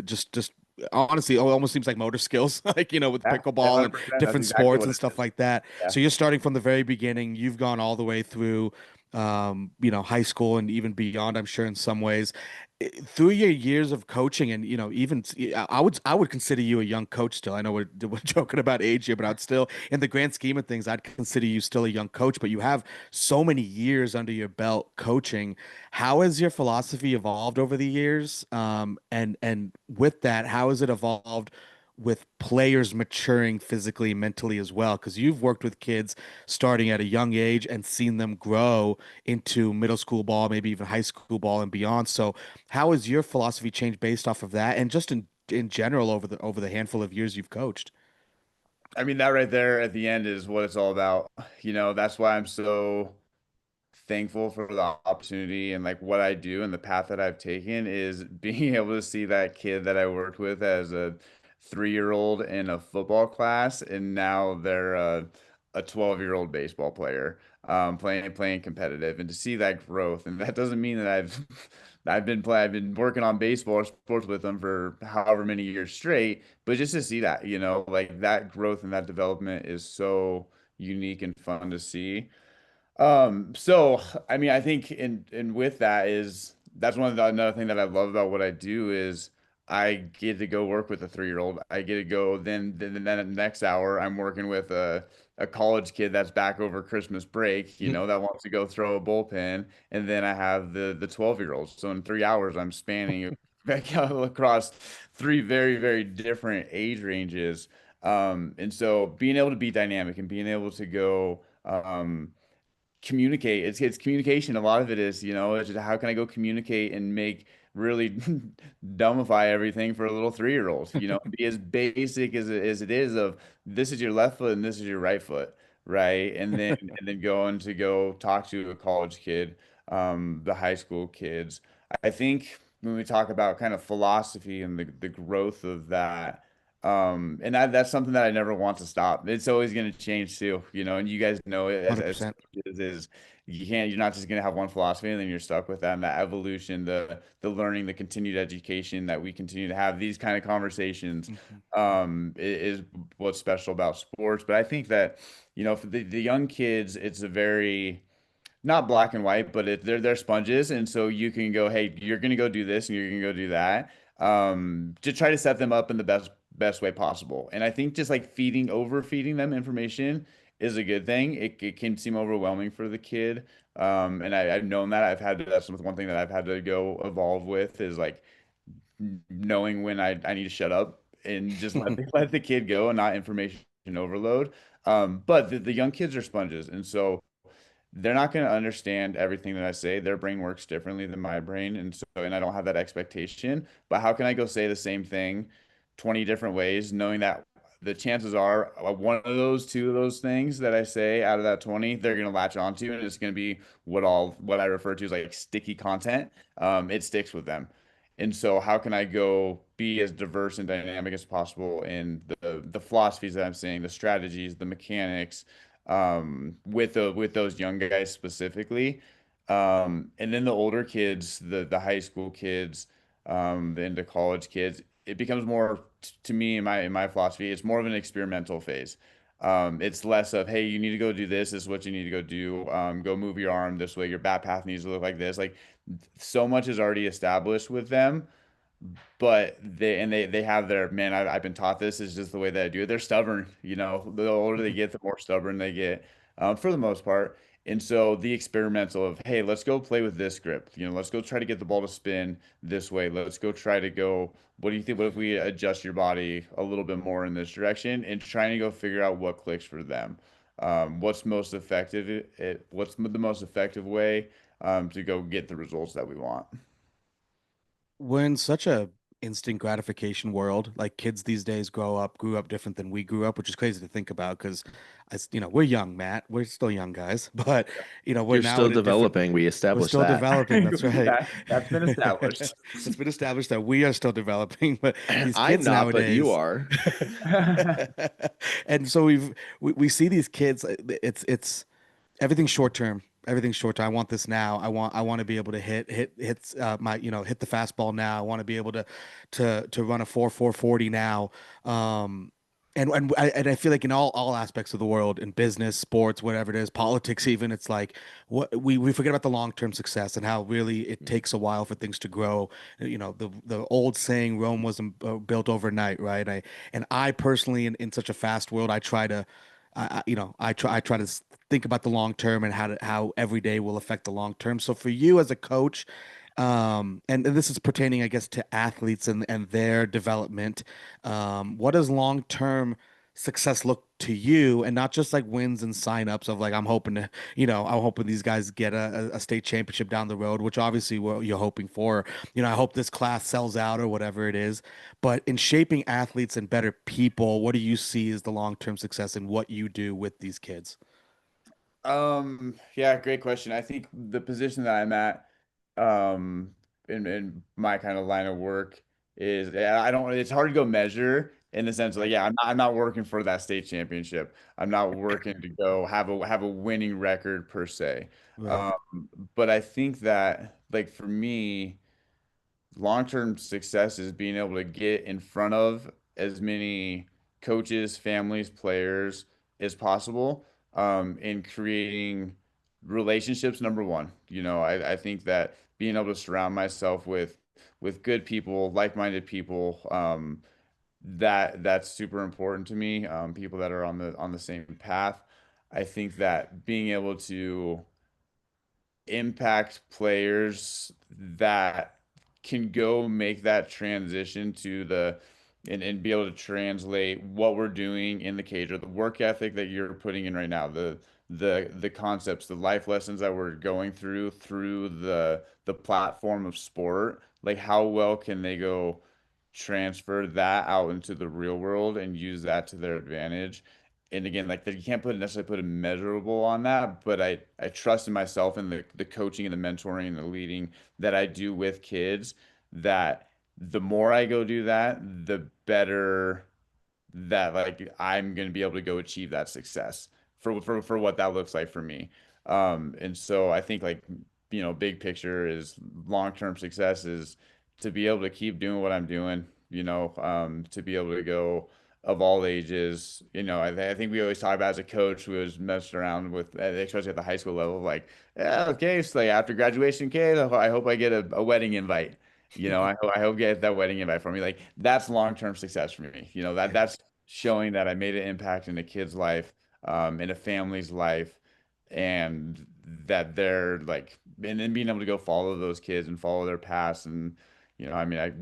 [SPEAKER 1] just honestly, it almost seems like motor skills, like, with
[SPEAKER 3] Yeah,
[SPEAKER 1] pickleball and
[SPEAKER 3] 100%. That's
[SPEAKER 1] different
[SPEAKER 3] exactly
[SPEAKER 1] sports
[SPEAKER 3] what
[SPEAKER 1] and
[SPEAKER 3] it
[SPEAKER 1] stuff
[SPEAKER 3] is.
[SPEAKER 1] like that.
[SPEAKER 3] Yeah.
[SPEAKER 1] So you're starting from the very beginning. You've gone all the way through, high school and even beyond, I'm sure in some ways. Through your years of coaching and, even I would consider you a young coach still. I know we're joking about age here, but I'd still, in the grand scheme of things, I'd consider you still a young coach, but you have so many years under your belt coaching. How has your philosophy evolved over the years? And with that, how has it evolved with players maturing physically and mentally as well? Because you've worked with kids starting at a young age and seen them grow into middle school ball, maybe even high school ball and beyond. So, how has your philosophy changed based off of that, and just in general over the handful of years you've coached?
[SPEAKER 3] I mean, that right there at the end is what it's all about. That's why I'm so thankful for the opportunity and like what I do and the path that I've taken is being able to see that kid that I worked with as a 3-year-old in a football class, and now they're a 12-year-old baseball player, playing competitive, and to see that growth. And that doesn't mean that I've been working on baseball or sports with them for however many years straight, but just to see that, like that growth and that development is so unique and fun to see. So I mean, I think in with that is that's another thing that I love about what I do is I get to go work with a 3-year-old. I get to go then the next hour I'm working with a college kid that's back over Christmas break, that wants to go throw a bullpen, and then I have the 12-year-olds. So in 3 hours I'm spanning across three very, very different age ranges. And so being able to be dynamic and being able to go communicate. It's communication. A lot of it is, it's just how can I go communicate and make really dumbify everything for a little 3-year-old, be as basic as it is of this is your left foot and this is your right foot, right? And then going to go talk to a college kid, the high school kids. I think when we talk about kind of philosophy and the growth of that, and that's something that I never want to stop. It's always going to change too, and you guys know it as
[SPEAKER 1] 100%.
[SPEAKER 3] coaches is you're not just going to have one philosophy and then you're stuck with that. And that evolution, the learning, the continued education that we continue to have these kind of conversations,
[SPEAKER 1] Mhm.
[SPEAKER 3] is what's special about sports. But I think that, for the young kids, it's a very not black and white, but they're sponges, and so you can go, hey, you're gonna go do this, and you're gonna go do that. To try to set them up in the best way possible. And I think just like overfeeding them information is a good thing. It can seem overwhelming for the kid. And I've known that that's one thing that I've had to go evolve with is like knowing when I need to shut up and just let the kid go and not information overload. But the young kids are sponges, and so they're not going to understand everything that I say. Their brain works differently than my brain, and I don't have that expectation. But how can I go say the same thing 20 different ways, knowing that the chances are one of those, two of those things that I say out of that 20, they're going to latch onto, and it's going to be what I refer to as like sticky content. It sticks with them. And so how can I go be as diverse and dynamic as possible in the philosophies that I'm saying, the strategies, the mechanics, with those young guys specifically. And then the older kids, the high school kids, the into college kids, it becomes more to me in my philosophy, it's more of an experimental phase. It's less of, hey, you need to go do this. This is what you need to go do. Go move your arm this way. Your bat path needs to look like this. Like so much is already established with them, but they have their man. I've been taught this is just the way that I do it. They're stubborn, The older they get, the more stubborn they get, for the most part. And so the experimental of, hey, let's go play with this grip. Let's go try to get the ball to spin this way. Let's go try to go. What do you think? What if we adjust your body a little bit more in this direction and trying to go figure out what clicks for them? What's most effective? What's the most effective way to go get the results that we want?
[SPEAKER 1] We're in such a instant gratification world. Like kids these days grew up different than we grew up, which is crazy to think about because we're young, Matt. We're still young guys, but we're
[SPEAKER 2] You're
[SPEAKER 1] now
[SPEAKER 2] still
[SPEAKER 1] at a different
[SPEAKER 2] developing. We
[SPEAKER 1] we're
[SPEAKER 2] established
[SPEAKER 1] still
[SPEAKER 2] that.
[SPEAKER 1] developing. That's right.
[SPEAKER 3] That's been established.
[SPEAKER 1] It's been established that we are still developing, but these
[SPEAKER 2] I'm
[SPEAKER 1] kids
[SPEAKER 2] not, but you
[SPEAKER 1] nowadays.
[SPEAKER 2] are.
[SPEAKER 1] And so we see these kids. It's everything's short term. Everything's short term. I want this now. I want to be able to hit my hit the fastball now. I want to be able to run a 4.40 now. And I feel like in all aspects of the world, in business, sports, whatever it is, politics even, it's like what we forget about the long-term success and how really it takes a while for things to grow. The old saying, Rome wasn't built overnight, right? I personally in such a fast world, I try to I try to think about the long term and how every day will affect the long term. So for you as a coach, and this is pertaining, I guess, to athletes and their development. What does long term success look to you, and not just like wins and signups of like I'm hoping these guys get a state championship down the road, which obviously what you're hoping for. I hope this class sells out or whatever it is. But in shaping athletes and better people, what do you see as the long term success in what you do with these kids?
[SPEAKER 3] Yeah, great question. I think the position that I'm at, in my kind of line of work is, yeah, it's hard to go measure in the sense of like, yeah, I'm not working for that state championship. I'm not working to go have a winning record per se.
[SPEAKER 1] Right.
[SPEAKER 3] Um, but I think that like for me, long-term success is being able to get in front of as many coaches, families, players as possible, in creating relationships. Number one, I think that being able to surround myself with good people, like-minded people, that's super important to me. People that are on the same path. I think that being able to impact players that can go make that transition to and be able to translate what we're doing in the cage or the work ethic that you're putting in right now, the concepts, the life lessons that we're going through the platform of sport, like how well can they go transfer that out into the real world and use that to their advantage. And again, like you can't necessarily put a measurable on that, but I trust in myself and the coaching and the mentoring and the leading that I do with kids, that the more I go do that, the better that like I'm going to be able to go achieve that success for what that looks like for me. And so I think like, big picture is long-term success is to be able to keep doing what I'm doing, to be able to go of all ages. I think we always talk about as a coach who was messed around with, especially at the high school level, like, yeah, okay, so like after graduation, okay, I hope I get a wedding invite. I hope get that wedding invite for me. Like that's long-term success for me. That's showing that I made an impact in a kid's life, in a family's life, and that they're like, and then being able to go follow those kids and follow their past. And, I mean, I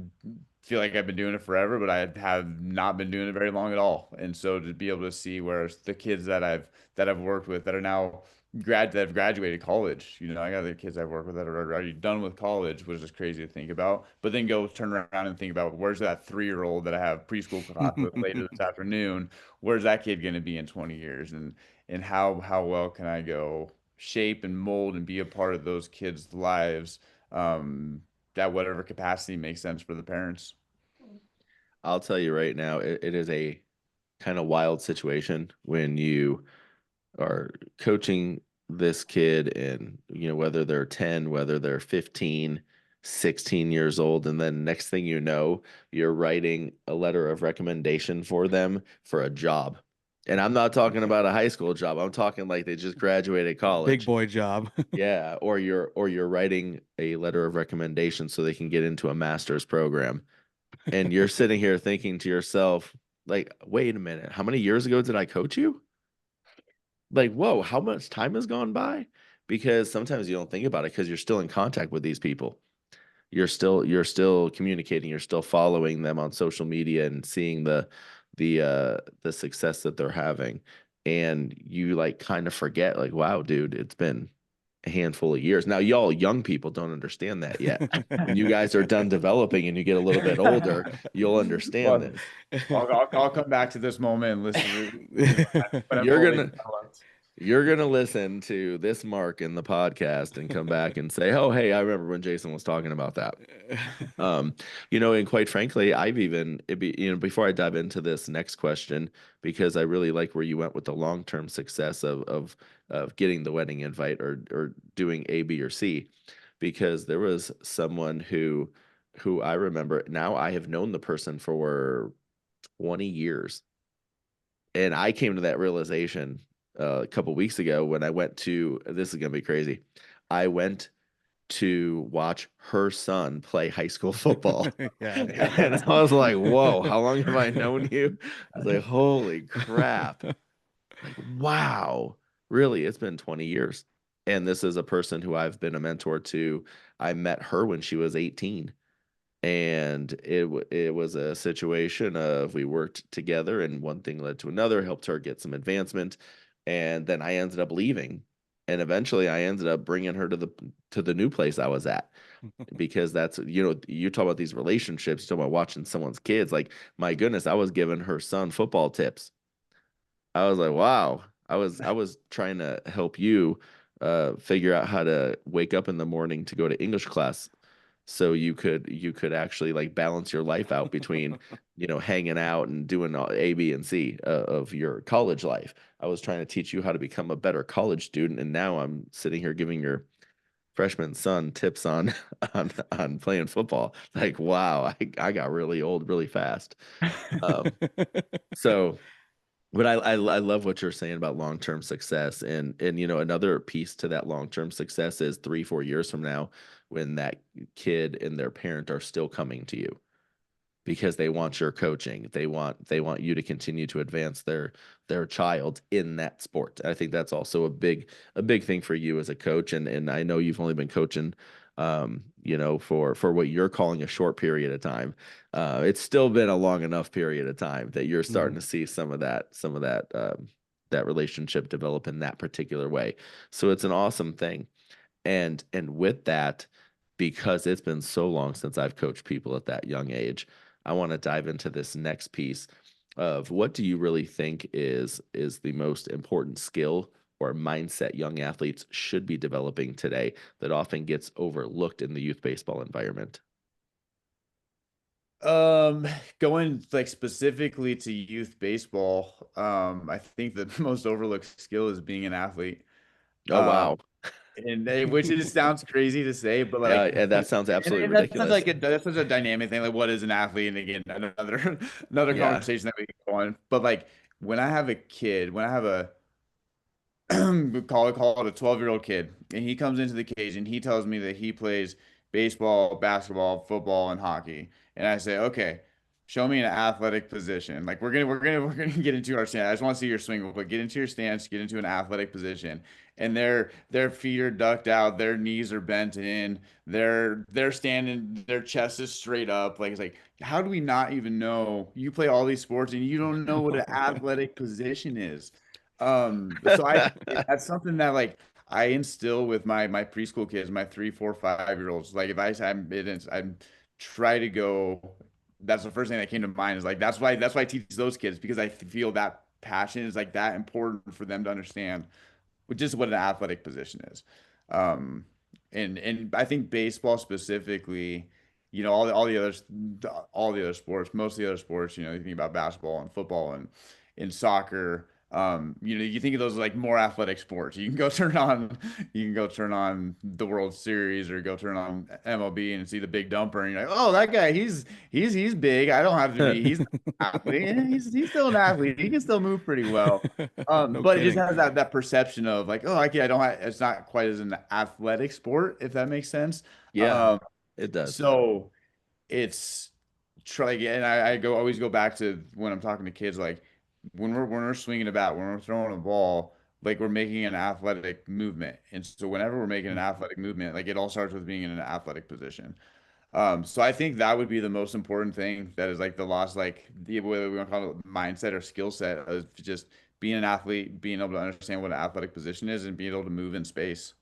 [SPEAKER 3] feel like I've been doing it forever, but I have not been doing it very long at all. And so to be able to see where the kids that I've worked with that are now that have graduated college. I got the kids I've worked with that are already done with college, which is crazy to think about. But then go turn around and think about where's that 3-year-old that I have preschool class with later this afternoon? Where's that kid going to be in 20 years? And how well can I go shape and mold and be a part of those kids' lives, at whatever capacity makes sense for the parents.
[SPEAKER 2] I'll tell you right now, it is a kind of wild situation when you are coaching this kid and whether they're 10, whether they're 15, 16 years old, and then next thing you know, you're writing a letter of recommendation for them for a job. And I'm not talking about a high school job. I'm talking like they just graduated
[SPEAKER 1] Big
[SPEAKER 2] college.
[SPEAKER 1] boy job.
[SPEAKER 2] Yeah, or you're writing a letter of recommendation so they can get into a master's program. And you're sitting here thinking to yourself, like, wait a minute, how many years ago did I coach you? like, whoa, how much time has gone by? Because sometimes you don't think about it because you're still in contact with these people. You're still communicating, you're still following them on social media and seeing the success that they're having. And you like kind of forget, like, wow, dude, it's been a handful of years. Now, y'all young people don't understand that yet. When you guys are done developing and you get a little bit older, you'll understand
[SPEAKER 3] Well,
[SPEAKER 2] this.
[SPEAKER 3] I'll come back to this moment and listen, when I'm
[SPEAKER 2] You're
[SPEAKER 3] fully
[SPEAKER 2] gonna
[SPEAKER 3] developed.
[SPEAKER 2] You're gonna listen to this mark in the podcast and come back and say, "Oh, hey, I remember when Jason was talking about that." Um, and quite frankly, before I dive into this next question, because I really like where you went with the long-term success of getting the wedding invite or doing A, B, or C, because there was someone who I remember now. I have known the person for 20 years, and I came to that realization a couple weeks ago when I went to, this is gonna be crazy. I went to watch her son play high school football.
[SPEAKER 1] Yeah.
[SPEAKER 2] And I was like, whoa, how long have I known you? I was like, holy crap. Like, wow. Really, it's been 20 years. And this is a person who I've been a mentor to. I met her when she was 18. And it was a situation of we worked together and one thing led to another, helped her get some advancement. And then I ended up leaving. And eventually I ended up bringing her to the new place I was at, because that's, you talk about these relationships, you talk about watching someone's kids. Like, my goodness, I was giving her son football tips. I was like, wow. I was trying to help you figure out how to wake up in the morning to go to English class, so you could actually like balance your life out between hanging out and doing all A, B, and C of your college life. I was trying to teach you how to become a better college student, and now I'm sitting here giving your freshman son tips on on playing football. Like, wow, I got really old really fast. Um, so but I love what you're saying about long-term success, and another piece to that long-term success is 3-4 years from now, when that kid and their parent are still coming to you because they want your coaching. They want you to continue to advance their child in that sport. I think that's also a big thing for you as a coach. And I know you've only been coaching for what you're calling a short period of time. It's still been a long enough period of time that you're starting to see some of that relationship develop in that particular way. So it's an awesome thing. And with that, because it's been so long since I've coached people at that young age, I want to dive into this next piece of what do you really think is the most important skill or mindset young athletes should be developing today that often gets overlooked in the youth baseball environment?
[SPEAKER 3] Going like specifically to youth baseball, I think the most overlooked skill is being an athlete.
[SPEAKER 2] Oh,
[SPEAKER 3] Um,
[SPEAKER 2] wow.
[SPEAKER 3] which it sounds crazy to say, but
[SPEAKER 2] Yeah,
[SPEAKER 3] like,
[SPEAKER 2] and that sounds absolutely
[SPEAKER 3] and that's such
[SPEAKER 2] ridiculous.
[SPEAKER 3] like that's such a dynamic thing. Like, what is an athlete? And again, another
[SPEAKER 2] Yeah.
[SPEAKER 3] conversation that we can go on. But like, when I have a kid, when I have a call it a 12-year-old kid, and he comes into the cage and he tells me that he plays baseball, basketball, football, and hockey. And I say, okay, show me an athletic position. Like we're gonna get into our stance. I just want to see your swing, but get into your stance, get into an athletic position. And their feet are ducked out, their knees are bent in, they're standing, their chest is straight up. Like, it's like, how do we not even know you play all these sports and you don't know what an athletic position is? So that's something that like I instill with my preschool kids, my 3, 4, 5 year olds. Like, if I try to go, that's the first thing that came to mind is like that's why I teach those kids, because I feel that passion is like that important for them to understand, which is what an athletic position is. Um, and I think baseball specifically, all the other sports, most of the other sports, you think about basketball and football and in soccer. You think of those as like more athletic sports. You can go turn on the World Series or go turn on MLB and see the big dumper, and you're like, oh, that guy, he's big. I don't have to be. He's an athlete. He's still an athlete. He can still move pretty well.
[SPEAKER 1] No
[SPEAKER 3] But it just
[SPEAKER 1] kidding.
[SPEAKER 3] has that perception of like, oh, okay, I don't have, it's not quite as an athletic sport, if that makes sense.
[SPEAKER 2] Yeah,
[SPEAKER 3] Um,
[SPEAKER 2] it does.
[SPEAKER 3] so it's try again. I always go back to when I'm talking to kids, like when we're swinging a bat, when we're throwing a ball, like we're making an athletic movement. And so whenever we're making an athletic movement, like it all starts with being in an athletic position. So I think that would be the most important thing that is like the lost, like the whether we want to call it mindset or skill set of just being an athlete, being able to understand what an athletic position is and being able to move in space.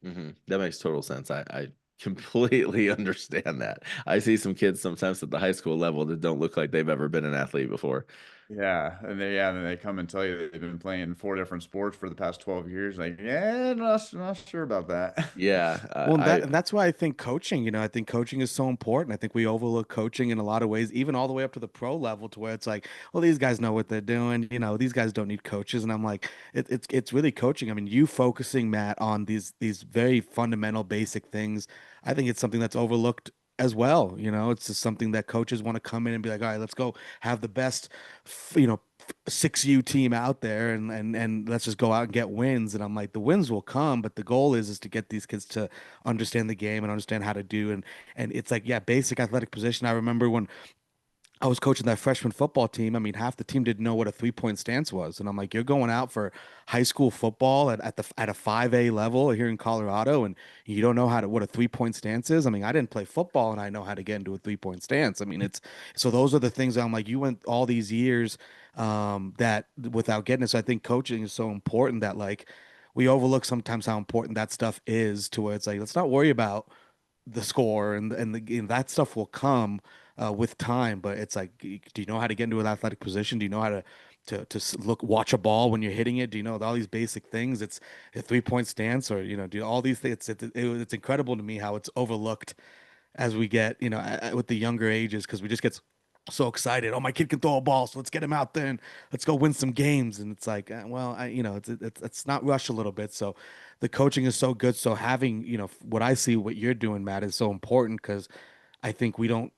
[SPEAKER 2] That makes total sense. I completely understand that. I see some kids sometimes at the high school level that don't look like they've ever been an athlete before.
[SPEAKER 3] And they come and tell you they've been playing 4 different sports for the past 12 years. Like, yeah, not sure about that.
[SPEAKER 2] Yeah,
[SPEAKER 1] Well, and that's why I think coaching, I think coaching is so important. I think we overlook coaching in a lot of ways, even all the way up to the pro level, to where it's like, well, these guys know what they're doing. These guys don't need coaches. And I'm like, it's really coaching. I mean, you focusing, Matt, on these very fundamental, basic things. I think it's something that's overlooked as well. It's just something that coaches want to come in and be like, all right, let's go have the best, 6U team out there, and let's just go out and get wins. And I'm like, the wins will come, but the goal is to get these kids to understand the game and understand how to do. And it's like, yeah, basic athletic position. I remember when I was coaching that freshman football team. I mean, half the team didn't know what a 3-point stance was, and I'm like, you're going out for high school football at a 5A level here in Colorado, and you don't know what a 3-point stance is. I mean, I didn't play football, and I know how to get into a 3-point stance. I mean, it's so those are the things that I'm like, you went all these years that without getting it. So I think coaching is so important that like we overlook sometimes how important that stuff is, to where it's like, let's not worry about the score and that stuff will come with time. But it's like, do you know how to get into an athletic position? Do you know how to watch a ball when you're hitting it? Do you know all these basic things? It's a 3-point stance, or do all these things. It's incredible to me how it's overlooked as we get with the younger ages, because we just get so excited. Oh, my kid can throw a ball, so let's get him out there and let's go win some games. And it's like, well, it's not rush a little bit. So the coaching is so good. So having, what I see, what you're doing, Matt, is so important, because I think we don't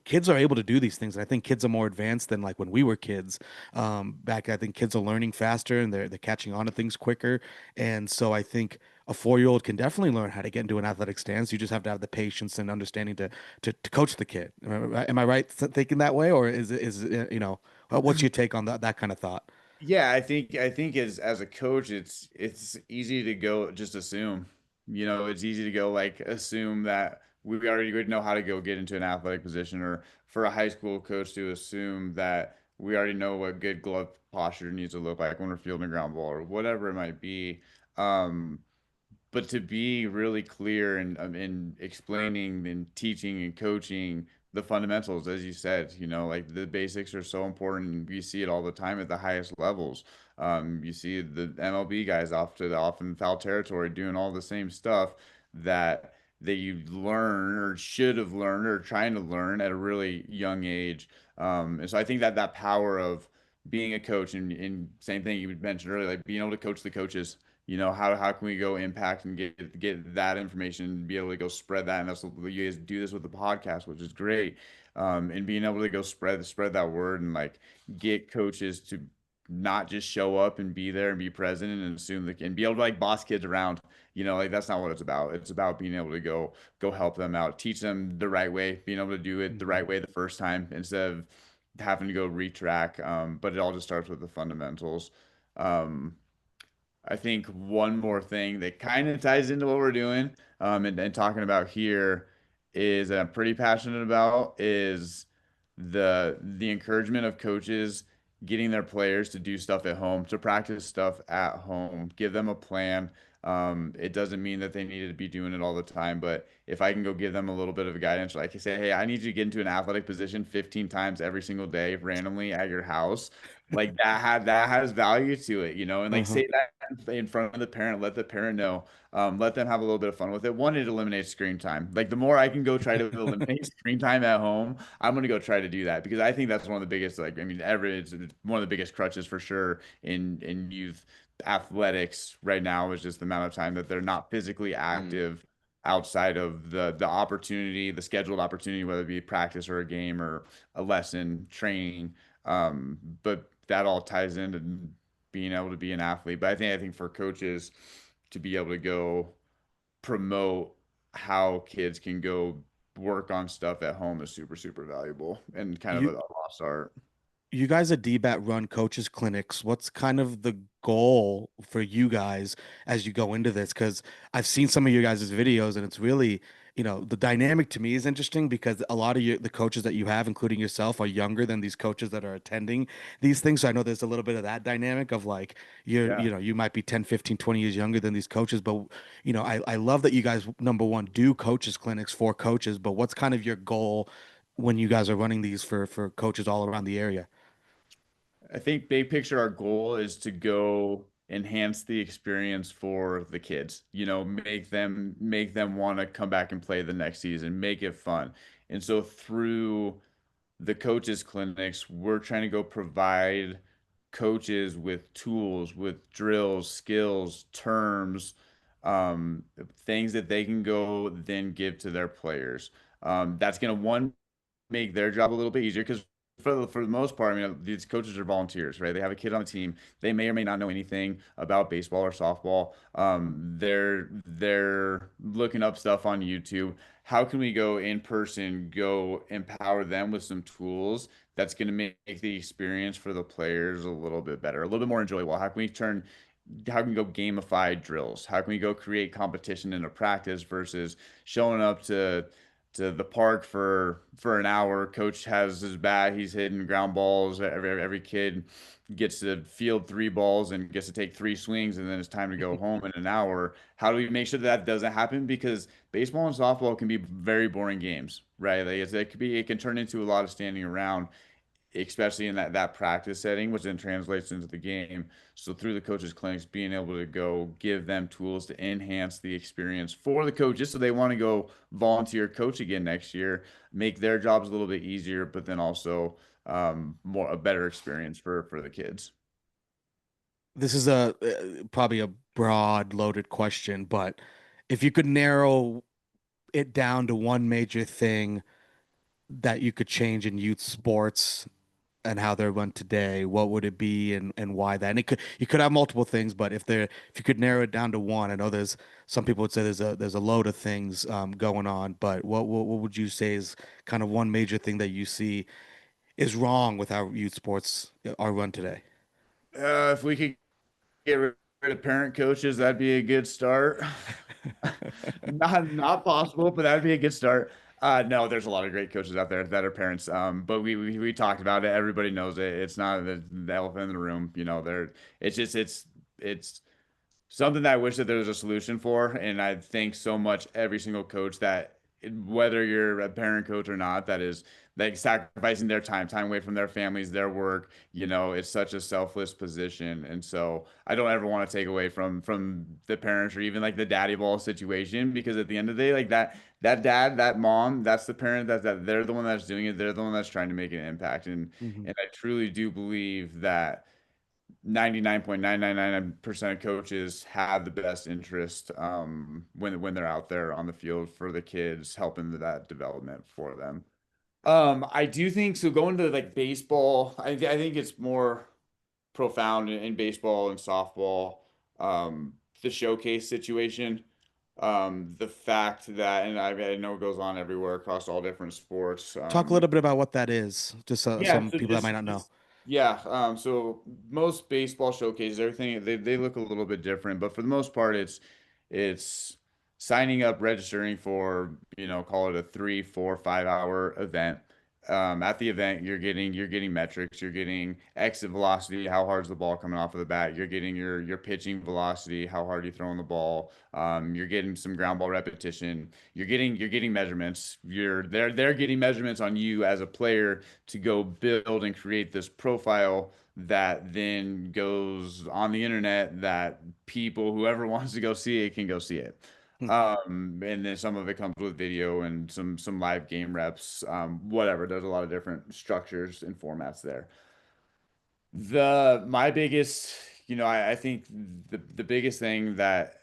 [SPEAKER 1] kids are able to do these things. And I think kids are more advanced than like when we were kids. Back, I think kids are learning faster and they're catching on to things quicker. And so I think a 4-year-old can definitely learn how to get into an athletic stance. You just have to have the patience and understanding to coach the kid. Am I right thinking that way, or what's your take on that kind of thought?
[SPEAKER 3] Yeah, I think as a coach, it's easy to go just assume. It's easy to go like assume that we already would know how to go get into an athletic position, or for a high school coach to assume that we already know what good glove posture needs to look like when we're fielding a ground ball or whatever it might be. Um, but to be really clear in explaining and teaching and coaching the fundamentals, as you said, like the basics are so important. You see it all the time at the highest levels. You see the MLB guys off in foul territory doing all the same stuff that you learn or should have learned or trying to learn at a really young age. And so I think that that power of being a coach, and same thing you mentioned earlier, like being able to coach the coaches. How can we go impact and get that information and be able to go spread that? And that's what you guys do this with the podcast, which is great. And being able to go spread that word and like get coaches to not just show up and be there and be present and assume and be able to like boss kids around. Like that's not what it's about. It's about being able to go help them out, teach them the right way, being able to do it the
[SPEAKER 1] Mhm.
[SPEAKER 3] right way the first time instead of having to go retrack. But it all just starts with the fundamentals. Um, I think one more thing that kind of ties into what we're doing, and talking about here is that I'm pretty passionate about is the encouragement of coaches getting their players to do stuff at home, to practice stuff at home, give them a plan. It doesn't mean that they need to be doing it all the time, but if I can go give them a little bit of guidance, like I say, hey, I need you to get into an athletic position 15 times every single day randomly at your house, like that has value to it, and like
[SPEAKER 1] Uh-huh.
[SPEAKER 3] say that in front of the parent, let the parent know, let them have a little bit of fun with it. One, it eliminates screen time. Like the more I can go try to eliminate screen time at home, I'm gonna go try to do that because I think that's one of the biggest, like I mean, it's one of the biggest crutches for sure in youth athletics right now is just the amount of time that they're not physically
[SPEAKER 2] Mm.
[SPEAKER 3] active outside of the opportunity, the scheduled opportunity, whether it be practice or a game or a lesson, training. But that all ties into being able to be an athlete. But I think for coaches to be able to go promote how kids can go work on stuff at home is super, super valuable and kind of
[SPEAKER 1] You
[SPEAKER 3] a lost art.
[SPEAKER 1] you guys at DBAT run coaches clinics. What's kind of the goal for you guys as you go into this? Because I've seen some of you guys' videos, and it's really, the dynamic to me is interesting because a lot of the coaches that you have, including yourself, are younger than these coaches that are attending these things. So I know there's a little bit of that dynamic of like
[SPEAKER 3] Yeah.
[SPEAKER 1] you might be 10, 15, 20 years younger than these coaches, but I love that you guys, number one, do coaches clinics for coaches, but what's kind of your goal when you guys are running these for coaches all around the area?
[SPEAKER 3] I think big picture, our goal is to go enhance the experience for the kids. Make them want to come back and play the next season, make it fun. And so through the coaches clinics, we're trying to go provide coaches with tools, with drills, skills, terms, things that they can go then give to their players. That's going to one make their job a little bit easier because for the most part, I mean, these coaches are volunteers, right? They have a kid on the team. They may or may not know anything about baseball or softball. They're looking up stuff on YouTube. How can we go in person, go empower them with some tools that's going to make the experience for the players a little bit better, a little bit more enjoyable? How can we go gamify drills? How can we go create competition in a practice versus showing up to the park for an hour. Coach has his bat. He's hitting ground balls. Every kid gets to field three balls and gets to take three swings, and then it's time to go home in an hour. How do we make sure that doesn't happen? Because baseball and softball can be very boring games, right? It can turn into a lot of standing around, especially in that practice setting, which then translates into the game. So through the coaches clinics, being able to go give them tools to enhance the experience for the coaches, so they want to go volunteer coach again next year, make their jobs a little bit easier, but then also more a better experience for the kids.
[SPEAKER 1] This is a probably a broad, loaded question, but if you could narrow it down to one major thing that you could change in youth sports and how they're run today, what would it be and why that? And you could have multiple things, but if you could narrow it down to one, I know there's some people would say there's a load of things going on, but what would you say is kind of one major thing that you see is wrong with how youth sports are run today?
[SPEAKER 3] If we could get rid of parent coaches, that'd be a good start. Not possible, but that'd be a good start. No, there's a lot of great coaches out there that are parents. But we talked about it. Everybody knows it. It's not the elephant in the room. It's just it's something that I wish that there was a solution for. And I thank so much every single coach that, whether you're a parent coach or not, that is like sacrificing their time away from their families, their work. It's such a selfless position. And so I don't ever want to take away from the parents or even like the daddy ball situation, because at the end of the day, like that dad, that mom, that's the parent that they're the one that's doing it. They're the one that's trying to make an impact. And
[SPEAKER 1] Mhm.
[SPEAKER 3] and I truly do believe that 99.999% of coaches have the best interest when they're out there on the field for the kids, helping that development for them. I do think so. Going to like baseball, I think it's more profound in baseball and softball. The showcase situation, the fact that, and I know it goes on everywhere across all different sports.
[SPEAKER 1] Talk a little bit about what that is, just
[SPEAKER 3] Yeah,
[SPEAKER 1] some
[SPEAKER 3] so
[SPEAKER 1] people that might not know.
[SPEAKER 3] yeah, so most baseball showcases, everything they look a little bit different, but for the most part, it's signing up, registering for, call it a 3, 4, 5 hour event. At the event, you're getting metrics, you're getting exit velocity, how hard's the ball coming off of the bat, you're getting your pitching velocity, how hard are you throwing the ball, you're getting some ground ball repetition, you're getting measurements, they're getting measurements on you as a player to go build and create this profile that then goes on the internet, that people, whoever wants to go see it, can go see it.
[SPEAKER 1] Hmm.
[SPEAKER 3] And then some of it comes with video and some live game reps, whatever. There's a lot of different structures and formats there. My biggest, I think the biggest thing that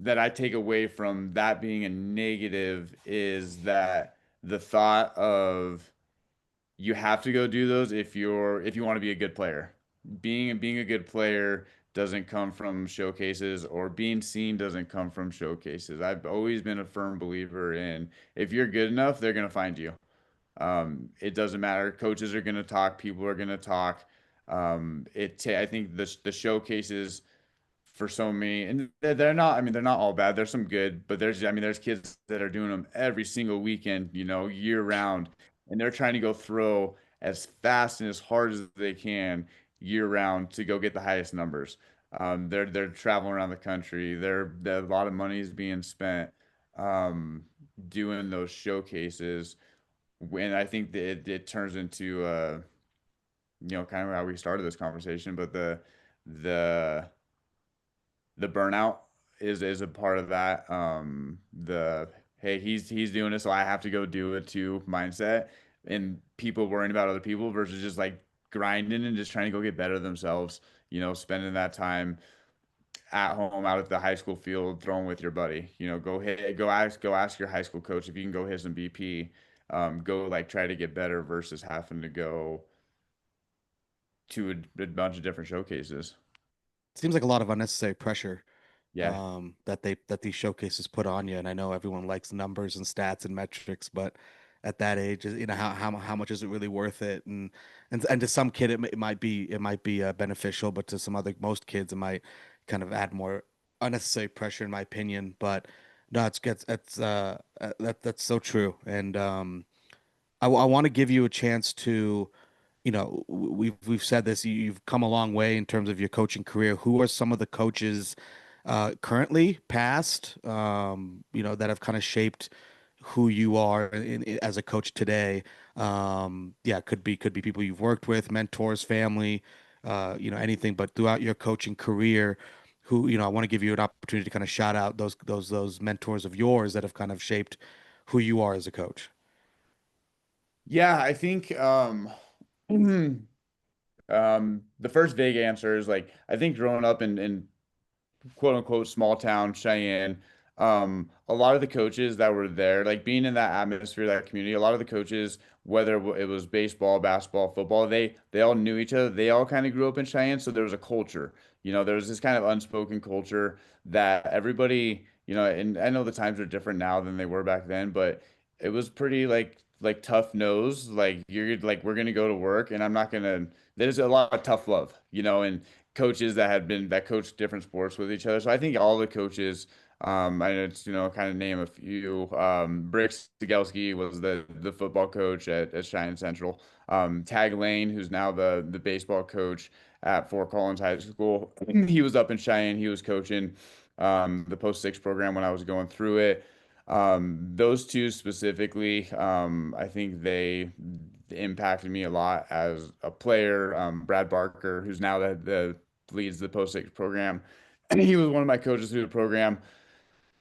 [SPEAKER 3] I take away from that being a negative is that the thought of, you have to go do those if you want to be a good player. Being a good player doesn't come from showcases, or being seen doesn't come from showcases. I've always been a firm believer in, if you're good enough, they're gonna find you. It doesn't matter. Coaches are going to talk. People are going to talk. I think the showcases for so many, and they're not. I mean, they're not all bad. There's some good, but there's kids that are doing them every single weekend, year round, and they're trying to go throw as fast and as hard as they can year round to go get the highest numbers. They're traveling around the country. A lot of money is being spent um, doing those showcases. When I think that it turns into kind of how we started this conversation, but the the burnout is a part of that. The hey, he's doing it, so I have to go do it too mindset, and people worrying about other people versus just like grinding and just trying to go get better themselves. Spending that time at home out at the high school field throwing with your buddy. Go ask your high school coach if you can go hit some BP. Go like try to get better versus having to go to a bunch of different showcases.
[SPEAKER 1] Seems like a lot of unnecessary pressure
[SPEAKER 3] Yeah.
[SPEAKER 1] that these showcases put on you. And I know everyone likes numbers and stats and metrics, but at that age, how much is it really worth it? And to some kid, it might be beneficial, but to most kids, it might kind of add more unnecessary pressure, in my opinion. But no, that's so true. And I want to give you a chance to, we've said this. You've come a long way in terms of your coaching career. Who are some of the coaches currently, past, that have kind of shaped who you are as a coach today? Yeah, could be people you've worked with, mentors, family, anything. But throughout your coaching career, who, I want to give you an opportunity to kind of shout out those mentors of yours that have kind of shaped who you are as a coach.
[SPEAKER 3] Yeah, I think the first vague answer is like I think growing up in quote unquote small town Cheyenne, a lot of the coaches that were there, like being in that atmosphere, that community, a lot of the coaches, whether it was baseball, basketball, football, they all knew each other. They all kind of grew up in Cheyenne, so there was a culture. There was this kind of unspoken culture that everybody, and I know the times are different now than they were back then, but it was pretty like tough nose, like you're like we're gonna go to work, and I'm not gonna. There's a lot of tough love, and coaches that coach different sports with each other. So I think all the coaches, I know it's, kind of name a few. Brick Stigelski was the football coach at Cheyenne Central. Tag Lane, who's now the baseball coach at Fort Collins High School. He was up in Cheyenne. He was coaching the post six program when I was going through it. Those two specifically, I think they impacted me a lot as a player. Brad Barker, who's now the leads the post six program. He was one of my coaches through the program.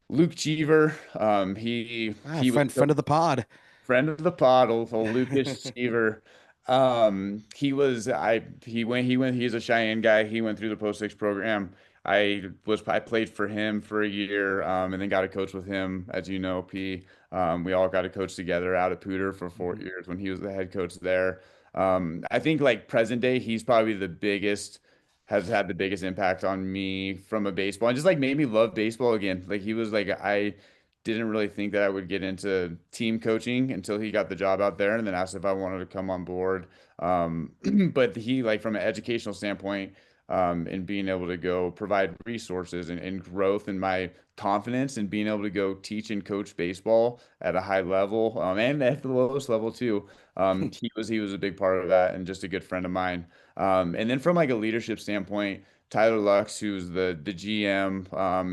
[SPEAKER 3] Luke Cheever, he was
[SPEAKER 1] Friend of the pod.
[SPEAKER 3] friend of the pod, old Lucas Cheever. He's a Cheyenne guy. He went through the post six program. I played for him for a year, and then got to coach with him, as you know, P. We all got to coach together out at Pooter for 4 years when he was the head coach there. I think like present day, he's probably has had the biggest impact on me from a baseball and just like made me love baseball again. Like he was like I didn't really think that I would get into team coaching until he got the job out there and then asked if I wanted to come on board. But he, like, from an educational standpoint, and being able to go provide resources and growth in my confidence and being able to go teach and coach baseball at a high level, and at the lowest level too. He was a big part of that and just a good friend of mine. And then from like a leadership standpoint, Tyler Lux, who's the GM,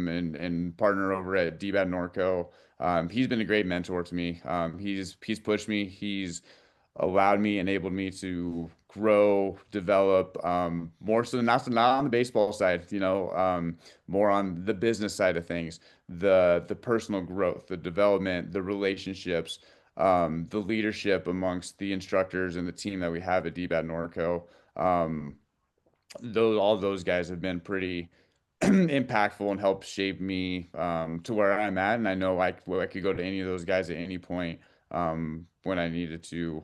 [SPEAKER 3] and partner over at DBAT Norco. He's been a great mentor to me. He's pushed me. He's allowed me, enabled me to grow, develop, more so not on the baseball side, more on the business side of things, the personal growth, the development, the relationships, the leadership amongst the instructors and the team that we have at DBAT Norco. Um, all those guys have been pretty impactful and helped shape me, to where I'm at. And I know I could go to any of those guys at any point, when I needed to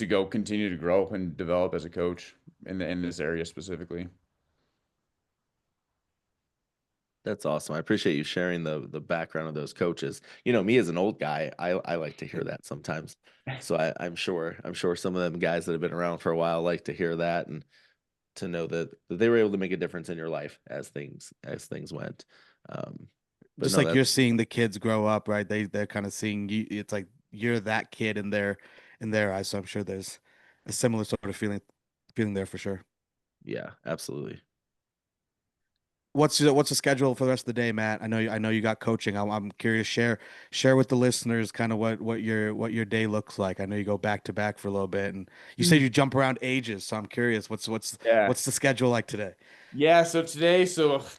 [SPEAKER 3] go continue to grow and develop as a coach in this area specifically.
[SPEAKER 2] That's awesome. I appreciate you sharing the background of those coaches. You know, me as an old guy, I like to hear that sometimes. So I'm sure some of them guys that have been around for a while like to hear that and to know that they were able to make a difference in your life as things went. But
[SPEAKER 1] Just
[SPEAKER 2] no,
[SPEAKER 1] like you're
[SPEAKER 2] that's
[SPEAKER 1] seeing the kids grow up, right? They're kind of seeing you. It's like you're that kid in their eyes. So I'm sure there's a similar sort of feeling there for sure.
[SPEAKER 2] yeah, absolutely.
[SPEAKER 1] What's the schedule for the rest of the day, Matt? I know you got coaching. I'm curious. Share with the listeners kind of what your day looks like. I know you go back to back for a little bit, and you said you jump around ages. So I'm curious.
[SPEAKER 3] Yeah.
[SPEAKER 1] What's the schedule like today?
[SPEAKER 3] Yeah, so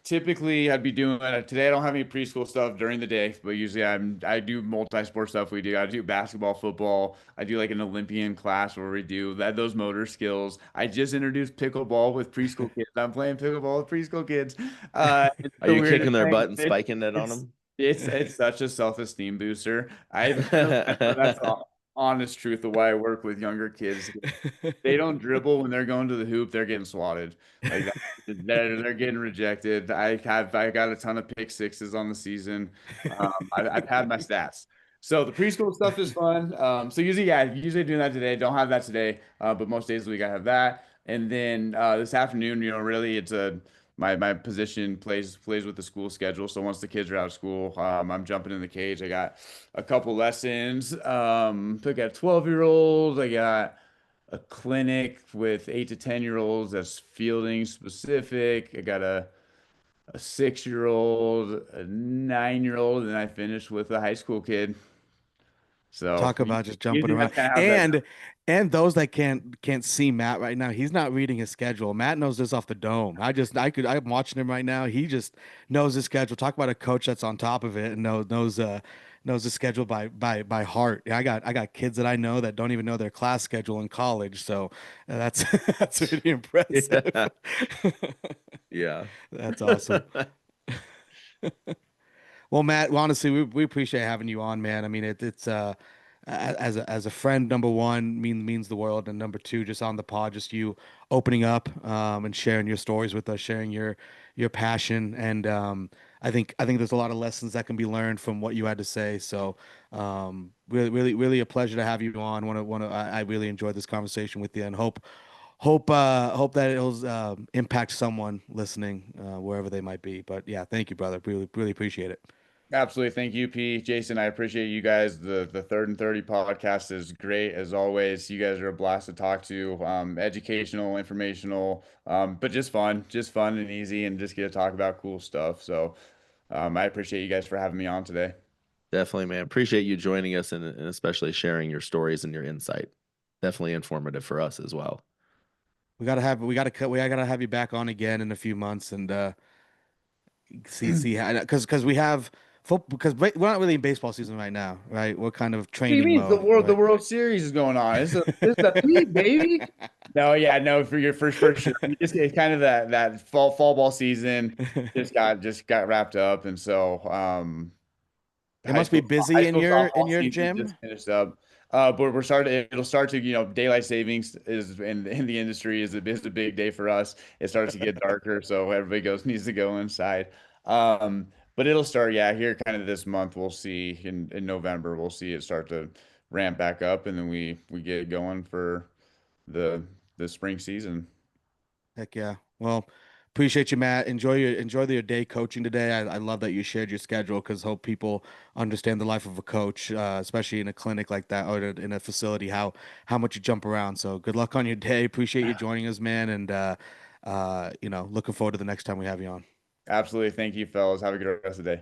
[SPEAKER 3] typically I'd be doing today. I don't have any preschool stuff during the day, but usually I do multi-sport stuff. I do basketball, football. I do like an Olympian class where we do that those motor skills. I just introduced pickleball with preschool kids. I'm playing pickleball with preschool kids. It's
[SPEAKER 2] Are
[SPEAKER 3] the
[SPEAKER 2] you kicking
[SPEAKER 3] weirdest
[SPEAKER 2] their
[SPEAKER 3] thing.
[SPEAKER 2] butt and spiking it on
[SPEAKER 3] It's
[SPEAKER 2] them?
[SPEAKER 3] it's such a self-esteem booster. That's the honest truth of why I work with younger kids. They don't dribble when they're going to the hoop, they're getting swatted. Like that. They're getting rejected. I got a ton of pick sixes on the season. I've had my stats. So the preschool stuff is fun. So usually, yeah, usually doing that today. Don't have that today, but most days of the week I have that. And then this afternoon, really, it's a my position plays with the school schedule. So once the kids are out of school, I'm jumping in the cage. I got a couple lessons. I got 12-year-olds. I got a clinic with 8 to 10-year-olds that's fielding specific. I got a 6-year-old, a 9-year-old, and I finished with a high school kid. So
[SPEAKER 1] Talk about just jumping
[SPEAKER 3] usually
[SPEAKER 1] around.
[SPEAKER 3] that's kind of how that.
[SPEAKER 1] And those that can't see Matt right now, he's not reading his schedule. Matt knows this off the dome. I'm watching him right now. He just knows his schedule. Talk about a coach that's on top of it and knows the schedule by heart. Yeah, I got kids that I know that don't even know their class schedule in college. So that's that's really impressive.
[SPEAKER 2] Yeah. Yeah.
[SPEAKER 1] That's awesome. Well, Matt, well, honestly, we appreciate having you on, man. I mean, it's as a friend, number one, means the world, and number two, just on the pod, just you opening up and sharing your stories with us, sharing your passion, and I think there's a lot of lessons that can be learned from what you had to say. So, really a pleasure to have you on. I really enjoyed this conversation with you, and hope that it'll impact someone listening wherever they might be. But yeah, thank you, brother. Really appreciate it.
[SPEAKER 3] Absolutely. Thank you, P. Jason, I appreciate you guys. The Third and 30 podcast is great as always. You guys are a blast to talk to. Educational, informational, but just fun and easy and just get to talk about cool stuff. So I appreciate you guys for having me on today.
[SPEAKER 2] Definitely, man. Appreciate you joining us and especially sharing your stories and your insight. Definitely informative for us as well.
[SPEAKER 1] We gotta have you back on again in a few months and see how because we have because we're not really in baseball season right now, right? We're kind of
[SPEAKER 3] Do you
[SPEAKER 1] training
[SPEAKER 3] mean
[SPEAKER 1] mode,
[SPEAKER 3] the
[SPEAKER 1] right?
[SPEAKER 3] World Series is going on? It's a peak, baby. No, yeah, no, for your first sure. You just it's kind of that fall ball season just got wrapped up, and so
[SPEAKER 1] It
[SPEAKER 3] high
[SPEAKER 1] must be
[SPEAKER 3] school high
[SPEAKER 1] busy in
[SPEAKER 3] school
[SPEAKER 1] your
[SPEAKER 3] softball
[SPEAKER 1] in your
[SPEAKER 3] season just
[SPEAKER 1] gym.
[SPEAKER 3] finished up. But it'll start to daylight savings is in the industry is a big day for us. It starts to get darker, so everybody needs to go inside. But it'll start, yeah, here kind of this month. We'll see in November. We'll see it start to ramp back up, and then we get going for the the spring season.
[SPEAKER 1] Heck yeah. Well, appreciate you, Matt. Enjoy your day coaching today. I love that you shared your schedule because hope people understand the life of a coach, especially in a clinic like that or in a facility, how much you jump around. So good luck on your day. Appreciate you joining us, man. And looking forward to the next time we have you on.
[SPEAKER 3] Absolutely. Thank you, fellas. Have a good rest of the day.